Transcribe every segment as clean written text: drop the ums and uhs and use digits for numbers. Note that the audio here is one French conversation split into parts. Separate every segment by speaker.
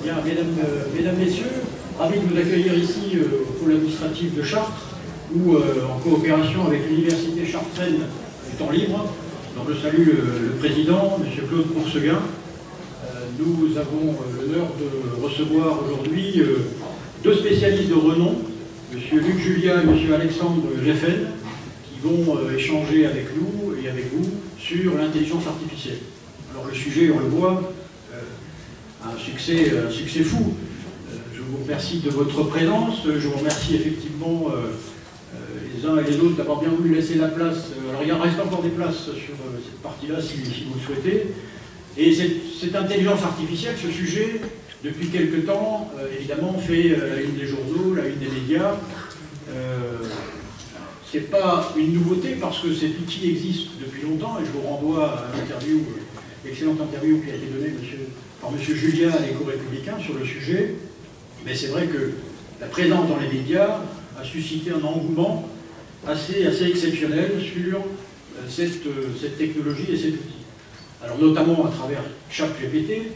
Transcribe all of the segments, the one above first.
Speaker 1: Bien, mesdames, messieurs, ravi de vous accueillir ici au pôle administratif de Chartres, où en coopération avec l'Université chartraine du temps libre, donc je salue le président, M. Claude Courseguin. Nous avons l'honneur de recevoir aujourd'hui deux spécialistes de renom, M. Luc Julia et M. Alexandre Geffen, qui vont échanger avec nous et avec vous sur l'intelligence artificielle. Alors le sujet, on le voit, un succès fou. Je vous remercie de votre présence. Je vous remercie effectivement les uns et les autres d'avoir bien voulu laisser la place. Alors il reste encore des places sur cette partie-là si vous le souhaitez. Et cette intelligence artificielle, ce sujet, depuis quelque temps, évidemment, fait la une des journaux, la une des médias. Ce n'est pas une nouveauté parce que cet outil existe depuis longtemps et je vous renvoie à l'interview, l'excellente interview qui a été donnée par M. Julia à l'Éco-Républicain sur le sujet. Mais c'est vrai que la présence dans les médias a suscité un engouement assez exceptionnel sur cette technologie et cet outil. Alors notamment à travers ChatGPT,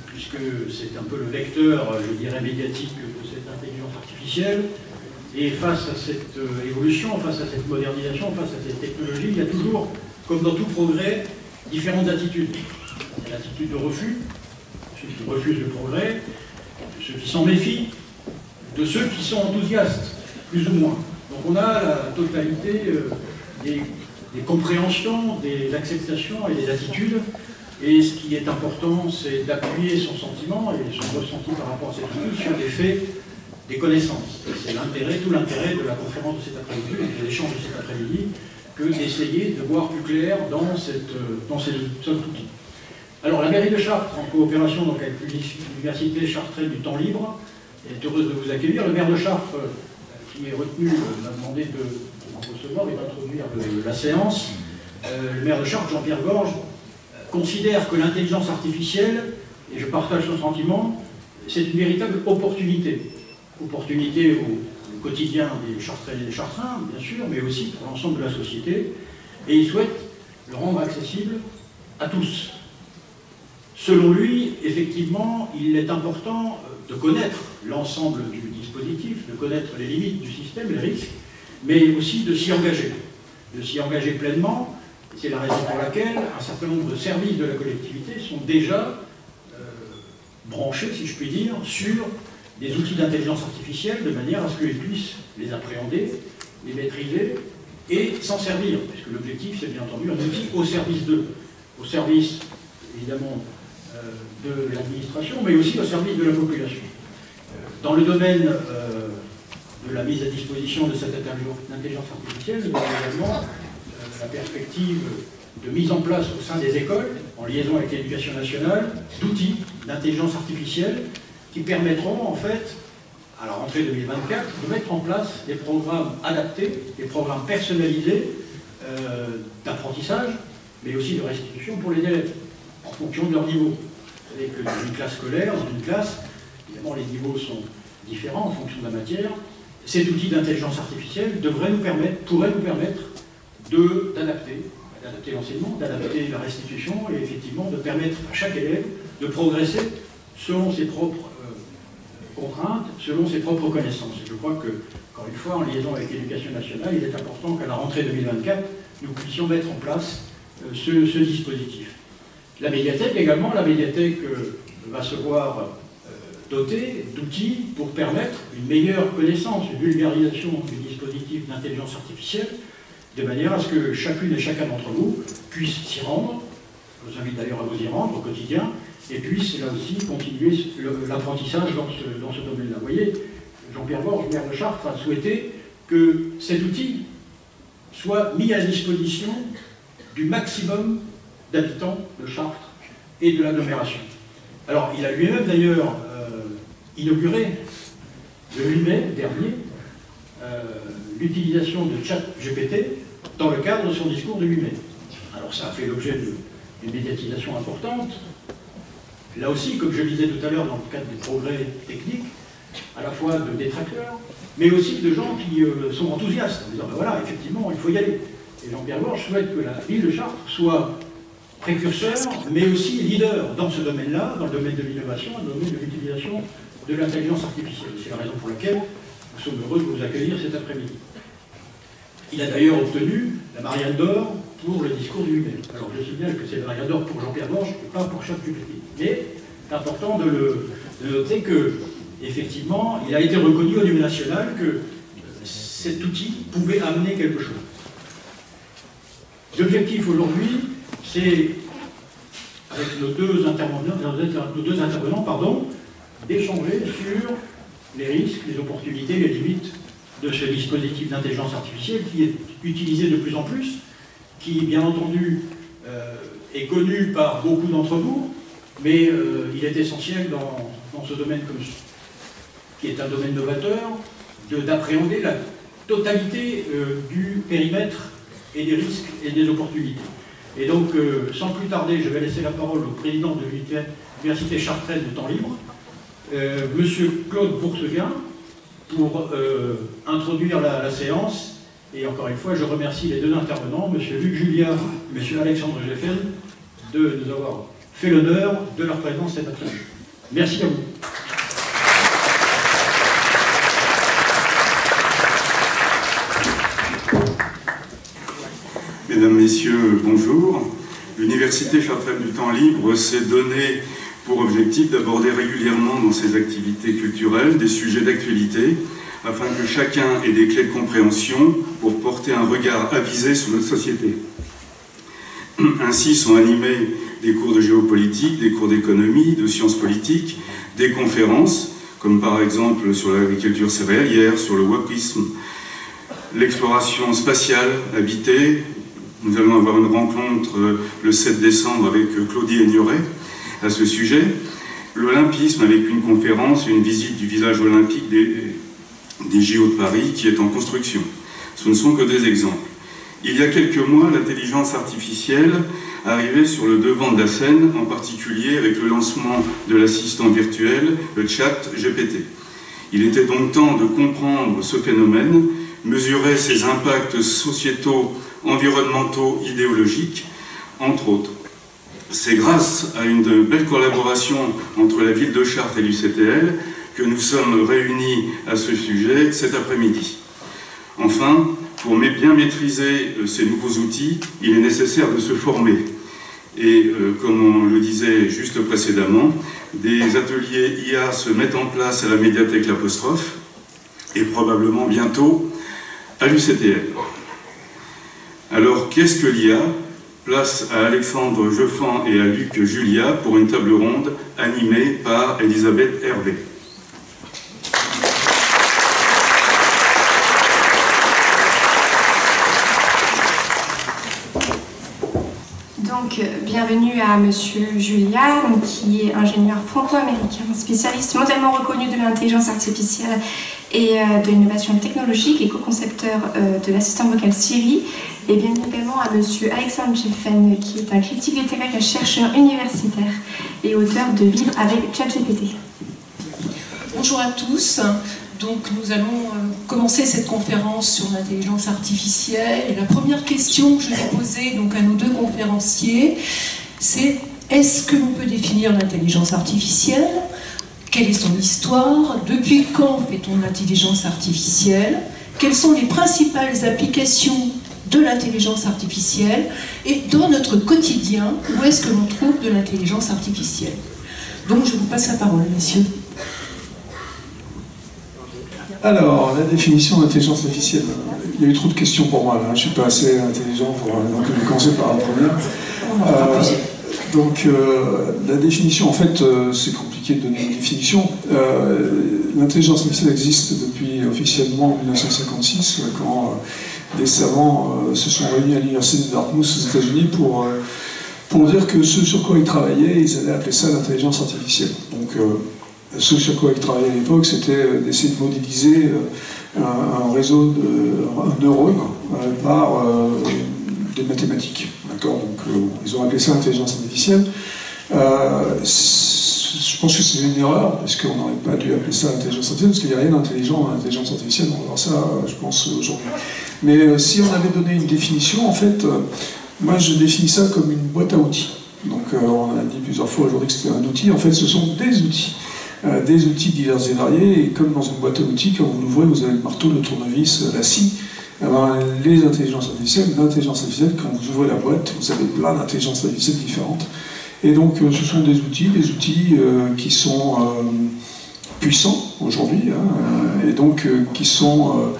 Speaker 1: puisque c'est un peu le vecteur, je dirais, médiatique de cette intelligence artificielle. Et face à cette évolution, face à cette modernisation, face à cette technologie, il y a toujours, comme dans tout progrès, différentes attitudes. Il y a l'attitude de refus, ceux qui refusent le progrès, de ceux qui s'en méfient, de ceux qui sont enthousiastes, plus ou moins. Donc on a la totalité des compréhensions, des acceptations et des attitudes. Et ce qui est important, c'est d'appuyer son sentiment et son ressenti par rapport à cette outil sur des faits, des connaissances. C'est tout l'intérêt de la conférence de cet après-midi, de l'échange de cet après-midi, que d'essayer de voir plus clair dans cet outil. Alors la mairie de Chartres, en coopération donc, avec l'Université chartraine du temps libre, est heureuse de vous accueillir. Le maire de Chartres, qui est retenu, m'a demandé de recevoir et d'introduire la séance. Le maire de Chartres, Jean-Pierre Gorge, considère que l'intelligence artificielle, et je partage son sentiment, c'est une véritable opportunité. Opportunité au quotidien des Chartraines et des Chartrains, bien sûr, mais aussi pour l'ensemble de la société. Et il souhaite le rendre accessible à tous. Selon lui, effectivement, il est important de connaître l'ensemble du dispositif, de connaître les limites du système, les risques, mais aussi de s'y engager pleinement. C'est la raison pour laquelle un certain nombre de services de la collectivité sont déjà branchés, si je puis dire, sur des outils d'intelligence artificielle, de manière à ce qu'ils puissent les appréhender, les maîtriser et s'en servir, puisque l'objectif, c'est bien entendu un outil au service d'eux, au service, évidemment, de l'administration, mais aussi au service de la population. Dans le domaine de la mise à disposition de cette intelligence artificielle, nous avons également la perspective de mise en place au sein des écoles, en liaison avec l'éducation nationale, d'outils d'intelligence artificielle qui permettront, en fait, à la rentrée 2024, de mettre en place des programmes adaptés, des programmes personnalisés d'apprentissage, mais aussi de restitution pour les élèves, en fonction de leur niveau. Vous savez que dans une classe scolaire, dans une classe, évidemment les niveaux sont différents en fonction de la matière. Cet outil d'intelligence artificielle pourrait nous permettre d'adapter l'enseignement, d'adapter la restitution et effectivement de permettre à chaque élève de progresser selon ses propres contraintes, selon ses propres connaissances. Et je crois que, encore une fois, en liaison avec l'éducation nationale, il est important qu'à la rentrée 2024, nous puissions mettre en place ce dispositif. La médiathèque également, la médiathèque va se voir dotée d'outils pour permettre une meilleure connaissance, une vulgarisation du dispositif d'intelligence artificielle, de manière à ce que chacune et chacun d'entre vous puisse s'y rendre, je vous invite d'ailleurs à vous y rendre au quotidien, et puisse là aussi continuer l'apprentissage dans ce domaine-là. Vous voyez, Jean-Pierre Gorge, maire de Chartres, a souhaité que cet outil soit mis à disposition du maximum d'habitants de Chartres et de l'agglomération. Alors, il a lui-même d'ailleurs inauguré le 8 mai dernier l'utilisation de ChatGPT dans le cadre de son discours de 8 mai. Alors ça a fait l'objet d'une médiatisation importante. Là aussi, comme je le disais tout à l'heure, dans le cadre des progrès techniques, à la fois de détracteurs, mais aussi de gens qui sont enthousiastes, en disant ben voilà, effectivement, il faut y aller. Et Jean-Pierre Gorge souhaite que la ville de Chartres soit précurseur, mais aussi leader dans ce domaine-là, dans le domaine de l'innovation, dans le domaine de l'utilisation de l'intelligence artificielle. C'est la raison pour laquelle nous sommes heureux de vous accueillir cet après-midi. Il a d'ailleurs obtenu la Marianne d'Or pour le discours du 8 mai. Alors je sais bien que c'est la Marianne d'Or pour Jean-Pierre Borges et pas pour Charles Dupetit. Mais c'est important de noter que, effectivement, il a été reconnu au niveau national que cet outil pouvait amener quelque chose. L'objectif aujourd'hui, c'est, avec nos deux intervenants, d'échanger sur les risques, les opportunités, les limites de ce dispositif d'intelligence artificielle qui est utilisé de plus en plus, qui, bien entendu, est connu par beaucoup d'entre vous, mais il est essentiel dans ce domaine qui est un domaine novateur, d'appréhender la totalité du périmètre et des risques et des opportunités. Et donc, sans plus tarder, je vais laisser la parole au président de l'Université chartraine de Temps Libre, Monsieur Claude Bourseguin, pour introduire la séance. Et encore une fois, je remercie les deux intervenants, Monsieur Luc Julia et Monsieur Alexandre Geffen, de nous avoir fait l'honneur de leur présence cet après-midi. Merci à vous.
Speaker 2: Mesdames, Messieurs, bonjour. L'Université chartraine du Temps Libre s'est donné pour objectif d'aborder régulièrement dans ses activités culturelles des sujets d'actualité afin que chacun ait des clés de compréhension pour porter un regard avisé sur notre société. Ainsi sont animés des cours de géopolitique, des cours d'économie, de sciences politiques, des conférences, comme par exemple sur l'agriculture céréalière, sur le wokisme, l'exploration spatiale habitée. Nous allons avoir une rencontre le 7 décembre avec Claudie Aignoret à ce sujet. L'olympisme avec une conférence et une visite du village olympique des JO de Paris qui est en construction. Ce ne sont que des exemples. Il y a quelques mois, l'intelligence artificielle arrivait sur le devant de la scène, en particulier avec le lancement de l'assistant virtuel, le chat GPT. Il était donc temps de comprendre ce phénomène, mesurer ses impacts sociétaux, environnementaux, idéologiques, entre autres. C'est grâce à une belle collaboration entre la ville de Chartres et l'UCTL que nous sommes réunis à ce sujet cet après-midi. Enfin, pour bien maîtriser ces nouveaux outils, il est nécessaire de se former. Et comme on le disait juste précédemment, des ateliers IA se mettent en place à la médiathèque L'Apostrophe et probablement bientôt à l'UCTL. Alors, qu'est-ce que l'IA? Place à Alexandre Geffen et à Luc Julia pour une table ronde animée par Elisabeth Hervé.
Speaker 3: Donc, bienvenue à Monsieur Julia, qui est ingénieur franco-américain, spécialiste mondialement reconnu de l'intelligence artificielle et de l'innovation technologique et co-concepteur de l'assistant vocal Siri. Et bien également à Monsieur Alexandre Geffen, qui est un critique littéraire et chercheur universitaire et auteur de livres avec ChatGPT.
Speaker 4: Bonjour à tous. Donc nous allons commencer cette conférence sur l'intelligence artificielle. Et la première question que je vais poser donc à nos deux conférenciers, c'est est-ce que l'on peut définir l'intelligence artificielle? Quelle est son histoire? Depuis quand fait-on l'intelligence artificielle? Quelles sont les principales applications de l'intelligence artificielle? Et dans notre quotidien, où est-ce que l'on trouve de l'intelligence artificielle? Donc je vous passe la parole, messieurs.
Speaker 5: Alors, la définition d'intelligence artificielle. Il y a eu trop de questions pour moi, là. Je ne suis pas assez intelligent pour commencer par la première. La définition, en fait, c'est compliqué de donner une définition. L'intelligence artificielle existe depuis officiellement 1956, quand des savants se sont réunis à l'université de Dartmouth aux États-Unis pour dire que ce sur quoi ils travaillaient, ils allaient appeler ça l'intelligence artificielle. Donc, ce sur quoi ils travaillaient à l'époque, c'était d'essayer de modéliser un réseau, un neurone par des mathématiques. D'accord ? Donc, ils ont appelé ça l'intelligence artificielle. Je pense que c'est une erreur, parce qu'on n'aurait pas dû appeler ça l'intelligence artificielle, parce qu'il n'y a rien d'intelligent dans l'intelligence artificielle. On va voir ça, je pense, aujourd'hui. Mais si on avait donné une définition, en fait, Moi, je définis ça comme une boîte à outils. Donc, on a dit plusieurs fois aujourd'hui que c'était un outil. En fait, ce sont des outils divers et variés. Et comme dans une boîte à outils, quand vous l'ouvrez, vous avez le marteau, le tournevis, la scie. Alors, les intelligences artificielles, l'intelligence artificielle, quand vous ouvrez la boîte, vous avez plein d'intelligences artificielles différentes. Et donc, ce sont des outils qui sont puissants aujourd'hui, hein, et donc qui sont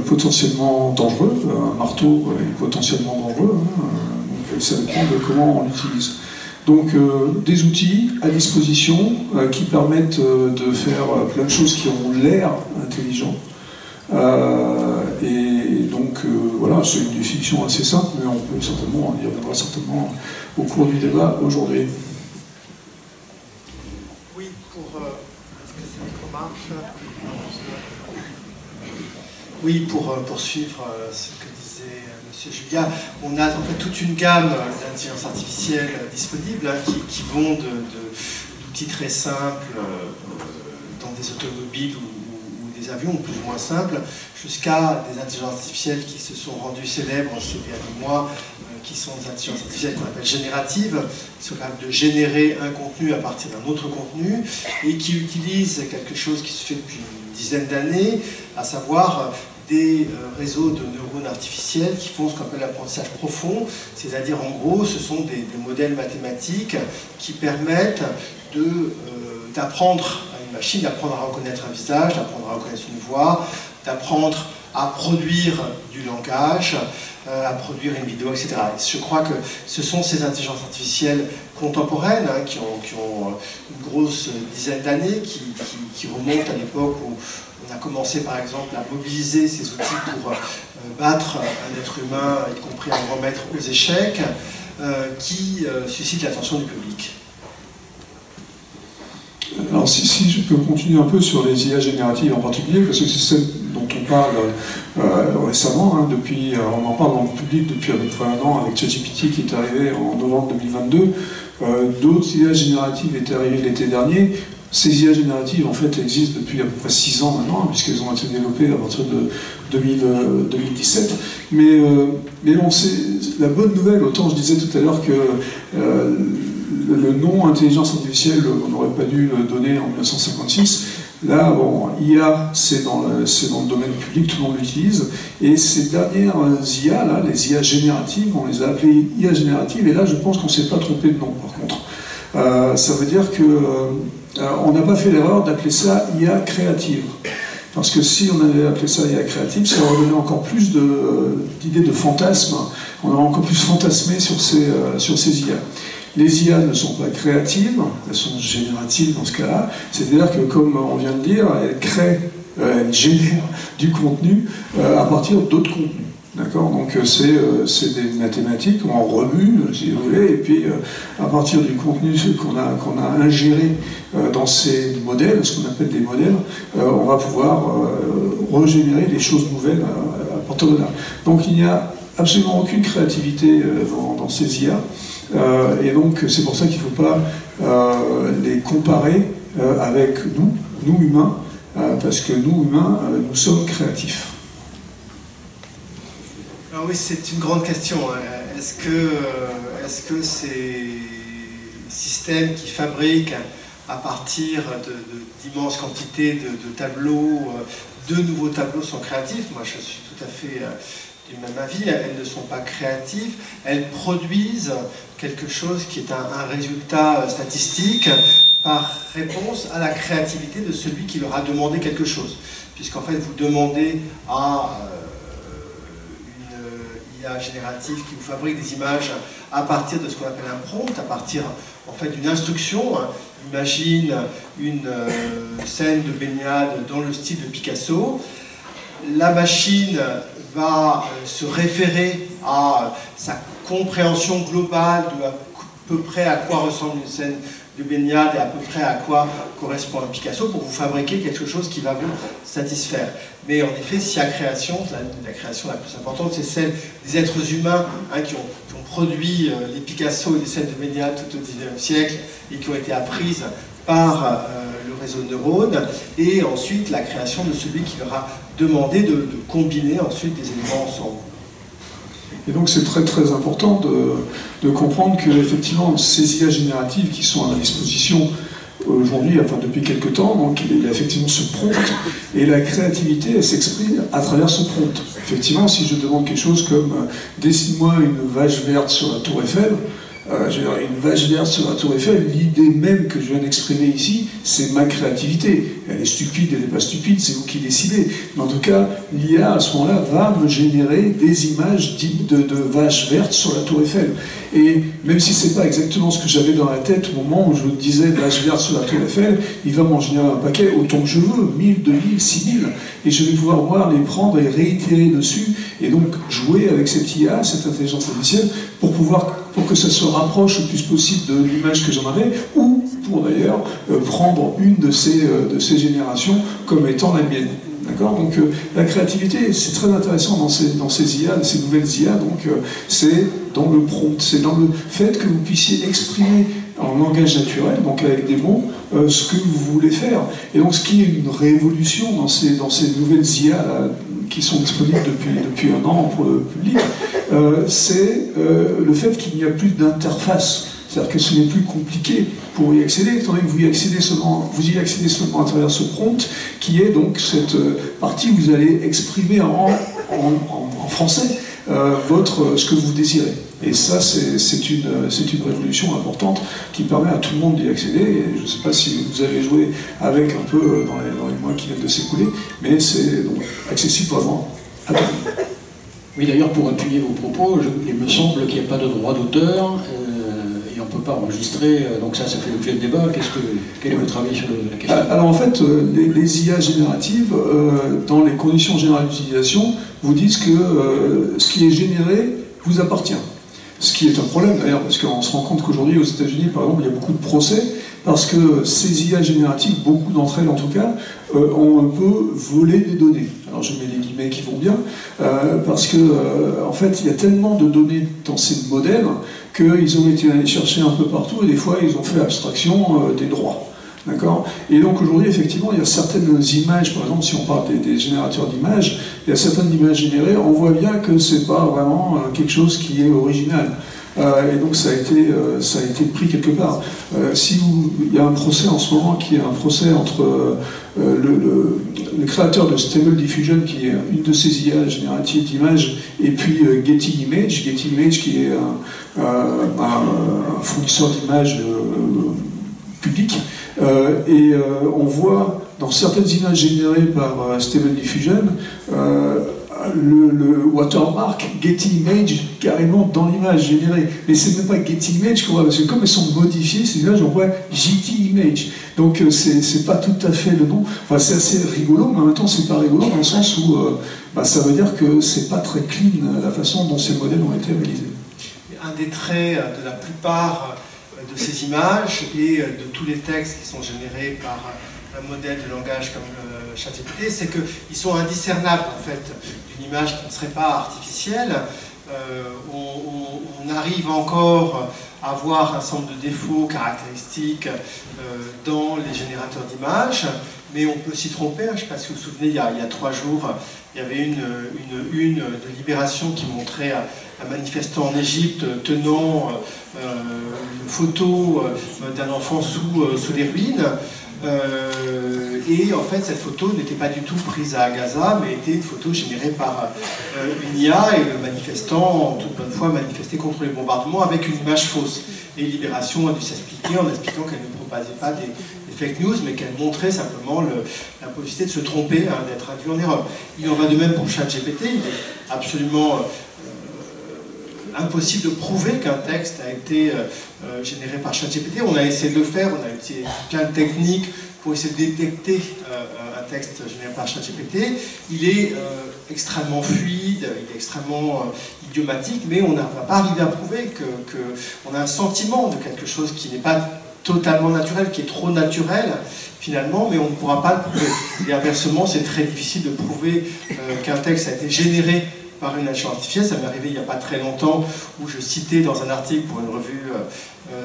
Speaker 5: potentiellement dangereux. Un marteau est potentiellement dangereux, hein, donc ça dépend de comment on l'utilise. Donc des outils à disposition qui permettent de faire plein de choses qui ont l'air intelligents. Et donc voilà, c'est une définition assez simple, mais on y reviendra certainement au cours du débat aujourd'hui.
Speaker 6: Oui, est-ce que ça marche? Oui, pour poursuivre ce que disait M. Julia, on a en fait toute une gamme d'intelligence artificielle disponibles qui vont d'outils très simples dans des automobiles ou des avions plus ou moins simples, jusqu'à des intelligences artificielles qui se sont rendues célèbres ces derniers mois, qui sont des intelligences artificielles qu'on appelle génératives, qui sont capables de générer un contenu à partir d'un autre contenu, et qui utilisent quelque chose qui se fait depuis une dizaine d'années, à savoir des réseaux de neurones artificiels qui font ce qu'on appelle l'apprentissage profond, c'est-à-dire en gros ce sont des modèles mathématiques qui permettent d'apprendre à une machine, d'apprendre à reconnaître un visage, d'apprendre à reconnaître une voix, d'apprendre à produire du langage, à produire une vidéo, etc. Et je crois que ce sont ces intelligences artificielles contemporaines qui ont une grosse dizaine d'années, qui remontent à l'époque où on a commencé par exemple à mobiliser ces outils pour battre un être humain, y compris un grand maître aux échecs, qui suscitent l'attention du public.
Speaker 5: Alors si je peux continuer un peu sur les IA génératives en particulier, parce que c'est celle dont on parle récemment, hein, on en parle dans le public depuis à peu près un an avec ChatGPT qui est arrivé en novembre 2022. D'autres IA génératives étaient arrivées l'été dernier. Ces IA génératives en fait existent depuis à peu près 6 ans maintenant, puisqu'elles ont été développées à partir de 2017. Mais bon, c'est la bonne nouvelle, autant je disais tout à l'heure que le nom intelligence artificielle, on n'aurait pas dû le donner en 1956. Là, bon, IA, c'est dans le domaine public, tout le monde l'utilise. Et ces dernières IA, là, les IA génératives, on les a appelées IA génératives, et là, je pense qu'on ne s'est pas trompé de nom, par contre. Ça veut dire qu'on n'a pas fait l'erreur d'appeler ça IA créative. Parce que si on avait appelé ça IA créative, ça aurait donné encore plus d'idées de fantasmes. On aurait encore plus fantasmé sur ces IA. Les IA ne sont pas créatives, elles sont génératives dans ce cas-là. C'est-à-dire que, comme on vient de dire, elles génèrent du contenu à partir d'autres contenus. D'accord ? Donc c'est des mathématiques, on en remue, si vous voulez, et puis à partir du contenu qu'on a ingéré dans ces modèles, ce qu'on appelle des modèles, on va pouvoir régénérer des choses nouvelles à partir de là. Donc il n'y a absolument aucune créativité dans ces IA. Et donc c'est pour ça qu'il ne faut pas les comparer avec nous humains, parce que nous humains, nous sommes créatifs.
Speaker 6: Alors oui, c'est une grande question. Est-ce que ces systèmes qui fabriquent à partir d'immenses quantités de tableaux, de nouveaux tableaux sont créatifs? Moi je suis tout à fait du même avis, elles ne sont pas créatives, elles produisent quelque chose qui est un résultat statistique par réponse à la créativité de celui qui leur a demandé quelque chose. Puisqu'en fait, vous demandez à une IA générative qui vous fabrique des images à partir de ce qu'on appelle un prompt, à partir en fait d'une instruction. Imagine une scène de baignade dans le style de Picasso. La machine va se référer à sa compréhension globale de à peu près à quoi ressemble une scène de baignade et à peu près à quoi correspond un Picasso pour vous fabriquer quelque chose qui va vous satisfaire. Mais en effet, si la création la plus importante, c'est celle des êtres humains qui ont produit les Picasso et les scènes de baignade tout au XIXe siècle et qui ont été apprises par le réseau de neurones, et ensuite la création de celui qui leur a demandé de combiner ensuite des éléments ensemble.
Speaker 5: Et donc c'est très très important de comprendre que effectivement ces IA génératives qui sont à la disposition aujourd'hui, enfin depuis quelques temps, donc il y a effectivement ce prompt, et la créativité, elle s'exprime à travers ce prompt. Effectivement, si je demande quelque chose comme dessine-moi une vache verte sur la tour Eiffel, je veux dire, une vache verte sur la tour Eiffel, l'idée même que je viens d'exprimer ici, c'est ma créativité. Elle est stupide, elle n'est pas stupide, c'est vous qui décidez. Mais en tout cas, l'IA, à ce moment-là, va me générer des images de vaches vertes sur la tour Eiffel. Et même si ce n'est pas exactement ce que j'avais dans la tête au moment où je disais vache verte sur la tour Eiffel, il va m'en générer un paquet autant que je veux, 1000, 2000, 6000, et je vais pouvoir voir les prendre et réitérer dessus, et donc jouer avec cette IA, cette intelligence artificielle, pour que ça se rapproche le plus possible de l'image que j'en avais, ou pour d'ailleurs prendre une de ces générations comme étant la mienne. D'accord ? Donc la créativité, c'est très intéressant dans ces IA, ces nouvelles IA, donc c'est dans le prompt, c'est dans le fait que vous puissiez exprimer en langage naturel, donc avec des mots, ce que vous voulez faire. Et donc ce qui est une révolution dans ces nouvelles IA là, qui sont disponibles depuis un an pour le public, c'est le fait qu'il n'y a plus d'interface. C'est-à-dire que ce n'est plus compliqué pour y accéder, étant donné que vous y accédez seulement à travers ce prompt, qui est donc cette partie où vous allez exprimer en français ce que vous désirez. Et ça, c'est une révolution importante qui permet à tout le monde d'y accéder. Et je ne sais pas si vous avez joué avec un peu dans les mois qui viennent de s'écouler, mais c'est donc accessible vraiment à tout le monde.
Speaker 1: Oui, d'ailleurs, pour appuyer vos propos, il me semble qu'il n'y a pas de droit d'auteur. Et on ne peut pas enregistrer, donc ça fait l'objet de débat. Quel est votre avis sur la question?
Speaker 5: Alors en fait, les IA génératives, dans les conditions générales d'utilisation, vous disent que ce qui est généré vous appartient. Ce qui est un problème d'ailleurs, parce qu'on se rend compte qu'aujourd'hui aux États-Unis, par exemple, il y a beaucoup de procès, parce que ces IA génératives, beaucoup d'entre elles en tout cas, ont un peu volé des données. Alors je mets les guillemets qui vont bien, parce que en fait, il y a tellement de données dans ces modèles qu'ils ont été allés chercher un peu partout, et des fois, ils ont fait abstraction des droits. D'accord ? Et donc aujourd'hui, effectivement, il y a certaines images, par exemple, si on parle des générateurs d'images, il y a certaines images générées, on voit bien que c'est pas vraiment quelque chose qui est original. Et donc ça a été pris quelque part. Il y a un procès en ce moment qui est un procès entre le créateur de Stable Diffusion, qui est une de ces IA génératives d'images, et puis Getty Images qui est un fournisseur d'images public. On voit dans certaines images générées par Stable Diffusion le watermark Getty Image carrément dans l'image générée. Mais c'est même pas Getty Image qu'on voit, parce que comme elles sont modifiées, ces images, on voit GT Image. Donc c'est pas tout à fait le nom. Enfin, c'est assez rigolo, mais en même temps c'est pas rigolo dans le sens où ça veut dire que c'est pas très clean la façon dont ces modèles ont été réalisés.
Speaker 6: Un des traits de la plupart de ces images et de tous les textes qui sont générés par un modèle de langage comme ChatGPT, c'est qu'ils sont indiscernables en fait d'une image qui ne serait pas artificielle. On arrive encore à voir un certain nombre de défauts caractéristiques dans les générateurs d'images, mais on peut s'y tromper. Je ne sais pas si vous vous souvenez, il y a 3 jours, il y avait une de Libération qui montrait un manifestant en Égypte tenant une photo d'un enfant sous les ruines. Et en fait, cette photo n'était pas du tout prise à Gaza, mais était une photo générée par une IA, et le manifestant, en toute bonne foi, manifestait contre les bombardements avec une image fausse. Et Libération a dû s'expliquer en expliquant qu'elle ne propageait pas des fake news, mais qu'elle montrait simplement la possibilité de se tromper, d'être induit en erreur. Il en va de même pour ChatGPT. Il est absolument impossible de prouver qu'un texte a été généré par ChatGPT. On a essayé de le faire, on a utilisé plein de techniques pour essayer de détecter un texte généré par ChatGPT. Il est extrêmement fluide, il est extrêmement idiomatique, mais on n'a pas arrivé à prouver qu'on a un sentiment de quelque chose qui n'est pas totalement naturel, qui est trop naturel finalement, mais on ne pourra pas le prouver. Et inversement, c'est très difficile de prouver qu'un texte a été généré par une intelligence artificielle. Ça m'est arrivé il n'y a pas très longtemps où je citais dans un article pour une revue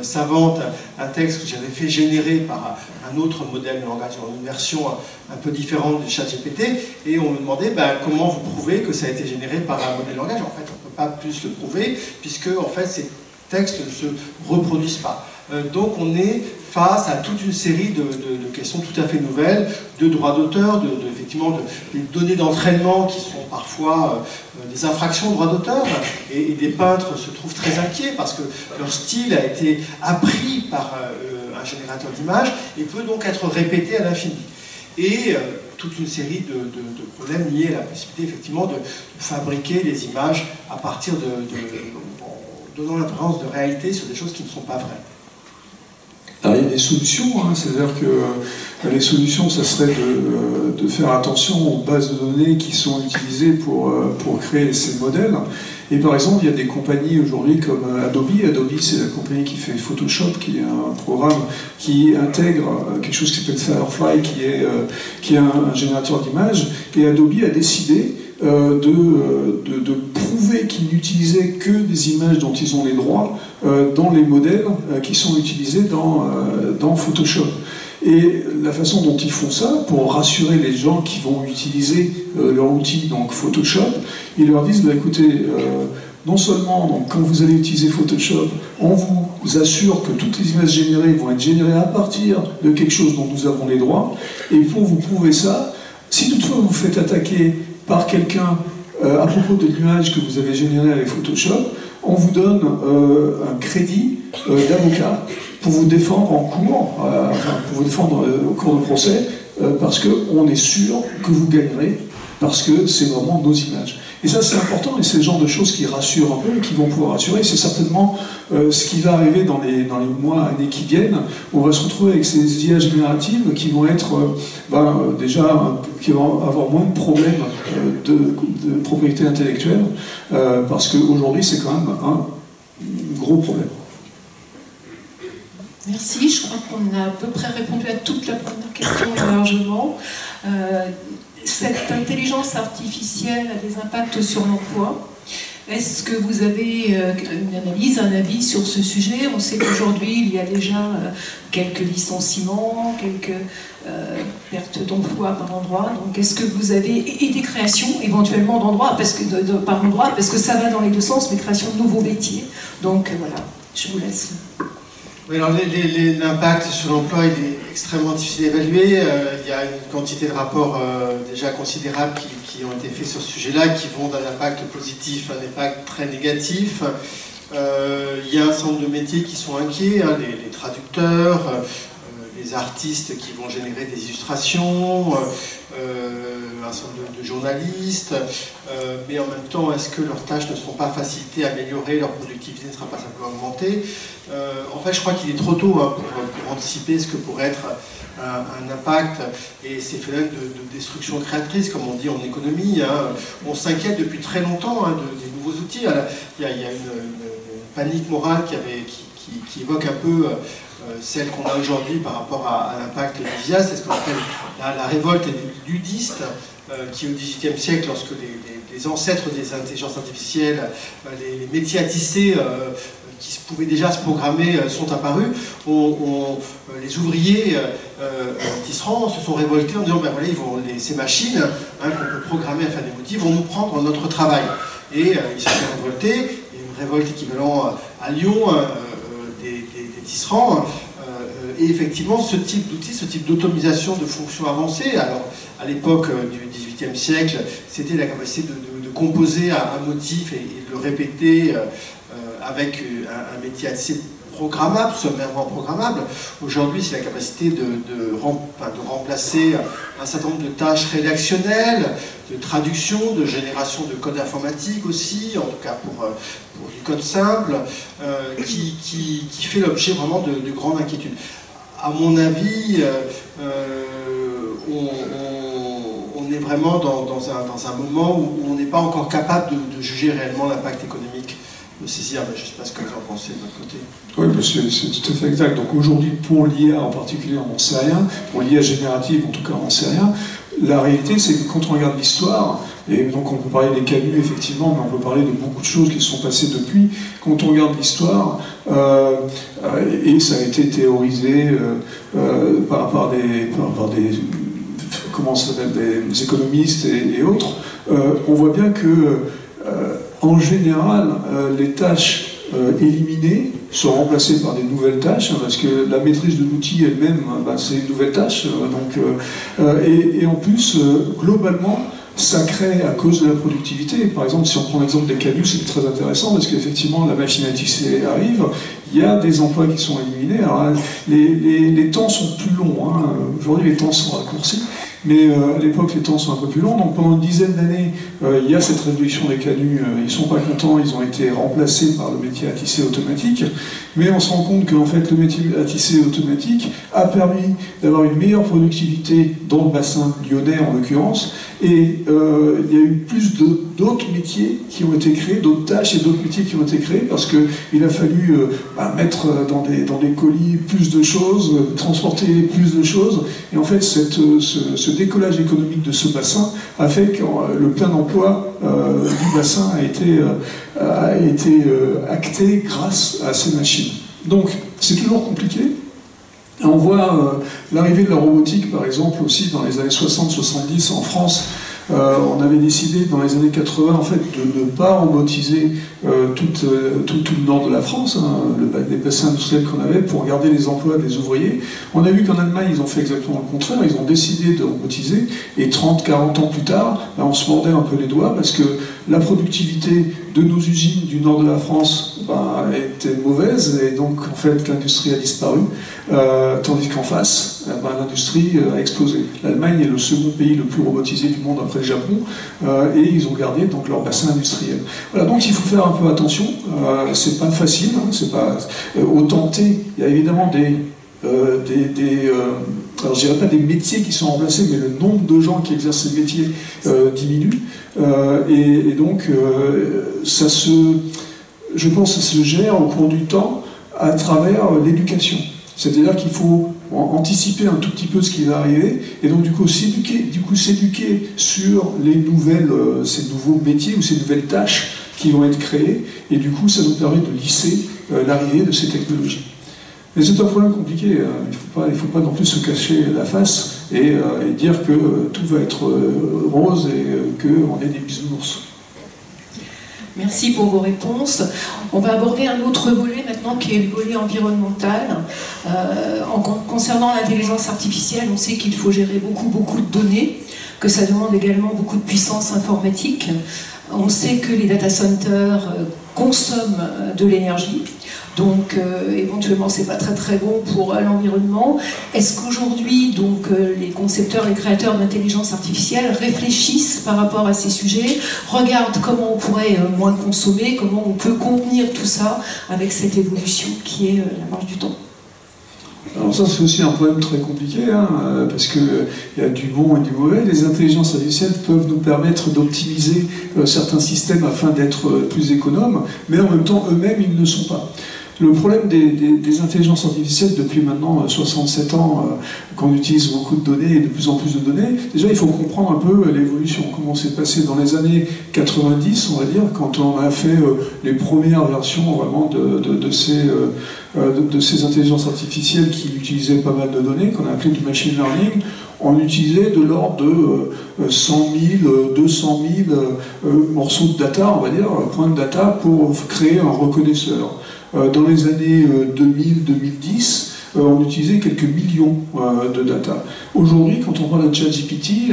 Speaker 6: savante un texte que j'avais fait générer par un autre modèle de langage, une version un peu différente du ChatGPT, et on me demandait comment vous prouvez que ça a été généré par un modèle de langage. En fait, on ne peut pas plus le prouver puisque en fait, ces textes ne se reproduisent pas. Donc on est face à toute une série de questions tout à fait nouvelles, de droits d'auteur, effectivement des données d'entraînement qui sont parfois des infractions de droits d'auteur, et des peintres se trouvent très inquiets parce que leur style a été appris par un générateur d'images et peut donc être répété à l'infini. Et toute une série de problèmes liés à la possibilité effectivement de fabriquer des images à partir donnant l'apparence de réalité sur des choses qui ne sont pas vraies.
Speaker 5: Alors, il y a des solutions, c'est-à-dire que les solutions, ça serait de faire attention aux bases de données qui sont utilisées pour créer ces modèles. Et par exemple, il y a des compagnies aujourd'hui comme Adobe. Adobe, c'est la compagnie qui fait Photoshop, qui est un programme qui intègre quelque chose qui s'appelle Firefly, qui est un générateur d'images. Et Adobe a décidé de prouver qu'ils n'utilisaient que des images dont ils ont les droits dans les modèles qui sont utilisés dans Photoshop. Et la façon dont ils font ça, pour rassurer les gens qui vont utiliser leur outil, donc Photoshop, ils leur disent, écoutez, non seulement donc, quand vous allez utiliser Photoshop, on vous assure que toutes les images générées vont être générées à partir de quelque chose dont nous avons les droits, et pour vous prouver ça, si toutefois vous vous faites attaquer par quelqu'un à propos de l'image que vous avez générée avec Photoshop, on vous donne un crédit d'avocat pour vous défendre en cours, pour vous défendre au cours de procès, parce qu'on est sûr que vous gagnerez, parce que c'est vraiment nos images. Et ça, c'est important, et c'est le genre de choses qui rassurent un peu et qui vont pouvoir rassurer. C'est certainement ce qui va arriver dans les mois, années qui viennent. On va se retrouver avec ces IA génératives qui vont être qui vont avoir moins de problèmes de propriété intellectuelle, parce qu'aujourd'hui, c'est quand même un gros problème.
Speaker 4: Merci, je crois qu'on a à peu près répondu à toute la première question largement. Cette intelligence artificielle a des impacts sur l'emploi. Est-ce que vous avez un avis sur ce sujet? On sait qu'aujourd'hui, il y a déjà quelques licenciements, quelques pertes d'emploi par endroit. Donc, est-ce que vous avez... Et des créations, éventuellement, d'endroits, par endroit, parce que ça va dans les deux sens, mais création de nouveaux métiers. Donc, voilà, je vous laisse.
Speaker 6: Oui, alors l'impact sur l'emploi il est extrêmement difficile à évaluer. Il y a une quantité de rapports déjà considérables qui ont été faits sur ce sujet-là, qui vont d'un impact positif à un impact très négatif. Il y a un certain nombre de métiers qui sont inquiets, les traducteurs, les artistes qui vont générer des illustrations, un certain nombre de journalistes, mais en même temps, est-ce que leurs tâches ne seront pas facilitées, améliorées, leur productivité ne sera pas simplement augmentée? En fait, je crois qu'il est trop tôt pour anticiper ce que pourrait être un impact et ces phénomènes de destruction créatrice, comme on dit en économie. On s'inquiète depuis très longtemps des nouveaux outils. Il y a une panique morale qui évoque un peu celle qu'on a aujourd'hui par rapport à l'impact des IA. C'est ce qu'on appelle la révolte des ludistes, qui au XVIIIe siècle, lorsque les ancêtres des intelligences artificielles, les métiers à tisser qui pouvaient déjà se programmer sont apparus, les ouvriers tisserands se sont révoltés en disant voilà, ces machines qu'on peut programmer à faire des motifs vont nous prendre notre travail. Et ils se sont révoltés. Il y a une révolte équivalent à Lyon des tisserands. Et effectivement, ce type d'outil, ce type d'automatisation de fonctions avancées, alors à l'époque du XVIIIe siècle, c'était la capacité de composer un motif et de le répéter avec un métier assez programmable, sommairement programmable. Aujourd'hui, c'est la capacité de remplacer un certain nombre de tâches rédactionnelles, de traduction, de génération de code informatique aussi, en tout cas pour du code simple, qui fait l'objet vraiment de grandes inquiétudes. À mon avis, on est vraiment dans un moment où on n'est pas encore capable de juger réellement l'impact économique de ces IA. Je ne sais pas ce que vous en pensez de votre côté.
Speaker 5: Oui, c'est tout à fait exact. Donc aujourd'hui, pour l'IA en particulier, on n'en sait rien. Pour l'IA générative, en tout cas, on n'en sait rien. La réalité, c'est que quand on regarde l'histoire, Et donc on peut parler des canuts effectivement, mais on peut parler de beaucoup de choses qui se sont passées depuis. Quand on regarde l'histoire, et ça a été théorisé par des comment ça s'appelle, des économistes et autres, on voit bien que en général, les tâches éliminées sont remplacées par des nouvelles tâches, parce que la maîtrise de l'outil elle-même, c'est une nouvelle tâche. Et en plus, globalement, ça crée à cause de la productivité. Par exemple, si on prend l'exemple des canuts, c'est très intéressant, parce qu'effectivement, la machine à tisser arrive, il y a des emplois qui sont éliminés. Alors, les temps sont plus longs. Hein. Aujourd'hui, les temps sont raccourcis. Mais à l'époque, les temps sont un peu plus longs. Donc pendant une dizaine d'années, il y a cette révolution des canuts. Ils ne sont pas contents, ils ont été remplacés par le métier à tisser automatique. Mais on se rend compte qu'en fait, le métier à tisser automatique a permis d'avoir une meilleure productivité dans le bassin lyonnais en l'occurrence. Et il y a eu plus d'autres métiers qui ont été créés, d'autres tâches et d'autres métiers qui ont été créés, parce qu'il a fallu mettre dans des colis plus de choses, transporter plus de choses. Et en fait, ce décollage économique de ce bassin a fait que le plein d'emploi du bassin a été acté grâce à ces machines. Donc, c'est toujours compliqué. On voit l'arrivée de la robotique, par exemple, aussi dans les années 60-70 en France. On avait décidé dans les années 80 en fait, de ne pas robotiser tout le nord de la France, hein, les bassins industriels qu'on avait, pour garder les emplois des ouvriers. On a vu qu'en Allemagne, ils ont fait exactement le contraire, ils ont décidé de robotiser, et 30-40 ans plus tard, on se mordait un peu les doigts, parce que la productivité de nos usines du nord de la France était mauvaise, et donc en fait l'industrie a disparu, tandis qu'en face, l'industrie a explosé. L'Allemagne est le second pays le plus robotisé du monde après le Japon, et ils ont gardé donc leur bassin industriel. Voilà, donc il faut faire un peu attention, c'est pas facile, hein, c'est pas autant T, il y a évidemment alors je dirais pas des métiers qui sont remplacés, mais le nombre de gens qui exercent ces métiers diminue, et donc je pense que ça se gère au cours du temps à travers l'éducation. C'est-à-dire qu'il faut anticiper un tout petit peu ce qui va arriver, et donc du coup s'éduquer sur ces nouveaux métiers ou ces nouvelles tâches qui vont être créées, et du coup ça nous permet de lisser l'arrivée de ces technologies. Mais c'est un problème compliqué, il ne faut pas non plus se cacher la face et dire que tout va être rose et qu'on est des bisounours.
Speaker 4: Merci pour vos réponses. On va aborder un autre volet maintenant qui est le volet environnemental. Concernant l'intelligence artificielle, on sait qu'il faut gérer beaucoup de données, que ça demande également beaucoup de puissance informatique. On sait que les data centers consomment de l'énergie, donc éventuellement c'est pas très bon pour l'environnement. Est-ce qu'aujourd'hui donc les concepteurs et créateurs d'intelligence artificielle réfléchissent par rapport à ces sujets, regardent comment on pourrait moins consommer, comment on peut contenir tout ça avec cette évolution qui est la marche du temps?
Speaker 5: Alors ça c'est aussi un problème très compliqué, hein, parce qu'il y a du bon et du mauvais. Les intelligences artificielles peuvent nous permettre d'optimiser certains systèmes afin d'être plus économes, mais en même temps eux-mêmes ils ne le sont pas. Le problème des intelligences artificielles depuis maintenant 67 ans, qu'on utilise beaucoup de données et de plus en plus de données, déjà il faut comprendre un peu l'évolution, comment c'est passé dans les années 90, on va dire, quand on a fait les premières versions vraiment de ces intelligences artificielles qui utilisaient pas mal de données, qu'on a appelé du machine learning. On utilisait de l'ordre de 100 000, 200 000 morceaux de data, on va dire, points de data pour créer un reconnaisseur. Dans les années 2000-2010, on utilisait quelques millions de data. Aujourd'hui, quand on parle de ChatGPT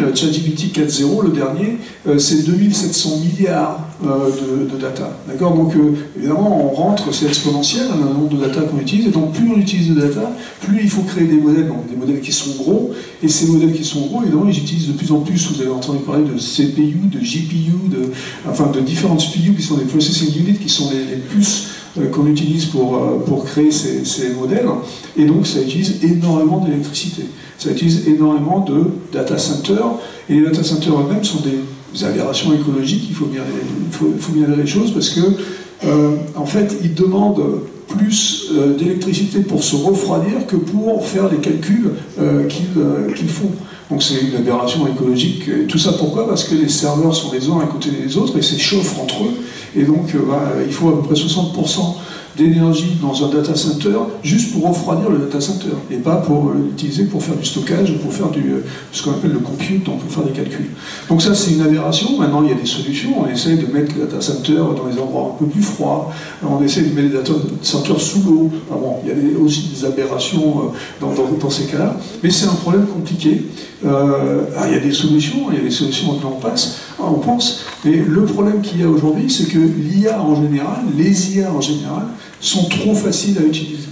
Speaker 5: 4.0, le dernier, c'est 2700 milliards de data. D'accord? Donc, évidemment, on rentre, c'est exponentiel, le nombre de data qu'on utilise, et donc plus on utilise de data, plus il faut créer des modèles, donc des modèles qui sont gros, et ces modèles qui sont gros, évidemment, ils utilisent de plus en plus, vous avez entendu parler de CPU, de GPU, de différentes CPU qui sont des processing units, qui sont les puces qu'on utilise pour créer ces modèles, et donc ça utilise énormément d'électricité. Ça utilise énormément de data centers, et les data centers eux-mêmes sont des aberrations écologiques, il faut bien dire les choses, parce que en fait, ils demandent plus d'électricité pour se refroidir que pour faire les calculs qu'ils font. Donc c'est une aberration écologique. Et tout ça pourquoi? Parce que les serveurs sont les uns à côté des autres et s'échauffent entre eux. Et donc il faut à peu près 60% d'énergie dans un data center juste pour refroidir le data center et pas pour l'utiliser pour faire du stockage, pour faire ce qu'on appelle le compute, donc pour faire des calculs. Donc ça c'est une aberration. Maintenant il y a des solutions. On essaie de mettre le data center dans les endroits un peu plus froids. On essaie de mettre les data centers sous l'eau. Enfin bon, il y a aussi des aberrations dans ces cas-là. Mais c'est un problème compliqué. Il y a des solutions auxquelles on pense. Mais le problème qu'il y a aujourd'hui, c'est que l'IA en général, les IA en général, sont trop faciles à utiliser.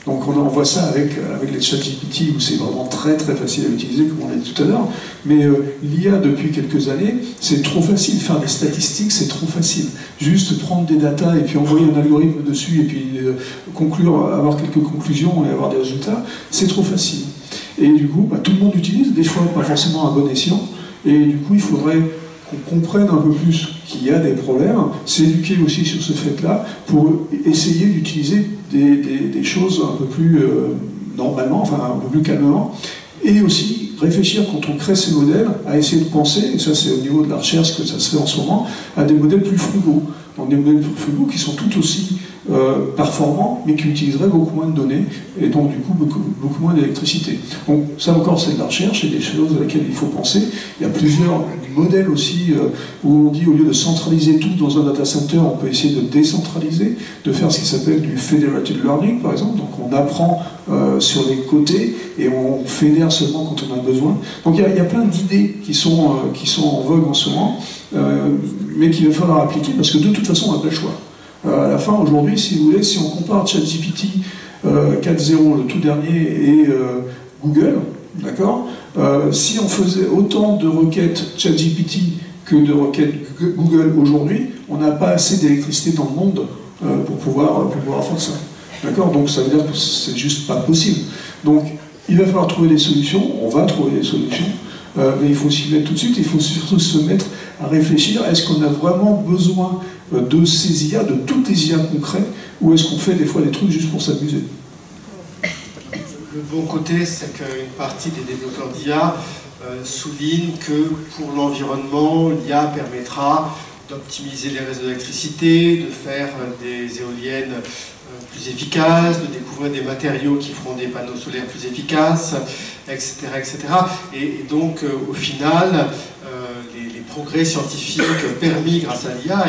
Speaker 5: Donc on voit ça avec les ChatGPT où c'est vraiment très très facile à utiliser, comme on l'a dit tout à l'heure. Mais l'IA depuis quelques années, c'est trop facile. Faire des statistiques, c'est trop facile. Juste prendre des datas et puis envoyer un algorithme dessus et puis avoir quelques conclusions et avoir des résultats, c'est trop facile. Et du coup, tout le monde utilise, des fois pas forcément à bon escient. Et du coup, il faudrait qu'on comprenne un peu plus qu'il y a des problèmes, s'éduquer aussi sur ce fait-là, pour essayer d'utiliser des choses un peu plus normalement, enfin un peu plus calmement, et aussi réfléchir quand on crée ces modèles, à essayer de penser, et ça c'est au niveau de la recherche que ça se fait en ce moment, à des modèles plus frugaux. Donc des modèles plus frugaux qui sont tout aussi performants, mais qui utiliseraient beaucoup moins de données, et donc du coup beaucoup moins d'électricité. Donc ça encore c'est de la recherche, et des choses à laquelle il faut penser. Il y a plusieurs modèles aussi où on dit au lieu de centraliser tout dans un data center, on peut essayer de décentraliser, de faire ce qui s'appelle du federated learning par exemple, donc on apprend sur les côtés et on fédère seulement quand on a besoin. Donc il y a plein d'idées qui sont en vogue en ce moment, mais qu'il va falloir appliquer parce que de toute façon on n'a pas le choix. À la fin, aujourd'hui, si vous voulez, si on compare ChatGPT 4.0, le tout dernier, et Google, d'accord, si on faisait autant de requêtes ChatGPT que de requêtes Google aujourd'hui, on n'a pas assez d'électricité dans le monde pour pouvoir faire ça. D'accord? Donc ça veut dire que c'est juste pas possible. Donc il va falloir trouver des solutions, on va trouver des solutions, mais il faut s'y mettre tout de suite, il faut surtout se mettre à réfléchir, est-ce qu'on a vraiment besoin de ces IA, de toutes les IA concrètes, ou est-ce qu'on fait des fois des trucs juste pour s'amuser?
Speaker 6: Le bon côté, c'est qu'une partie des développeurs d'IA soulignent que pour l'environnement, l'IA permettra d'optimiser les réseaux d'électricité, de faire des éoliennes plus efficaces, de découvrir des matériaux qui feront des panneaux solaires plus efficaces, etc. etc. Et donc, au final, les progrès scientifiques permis grâce à l'IA,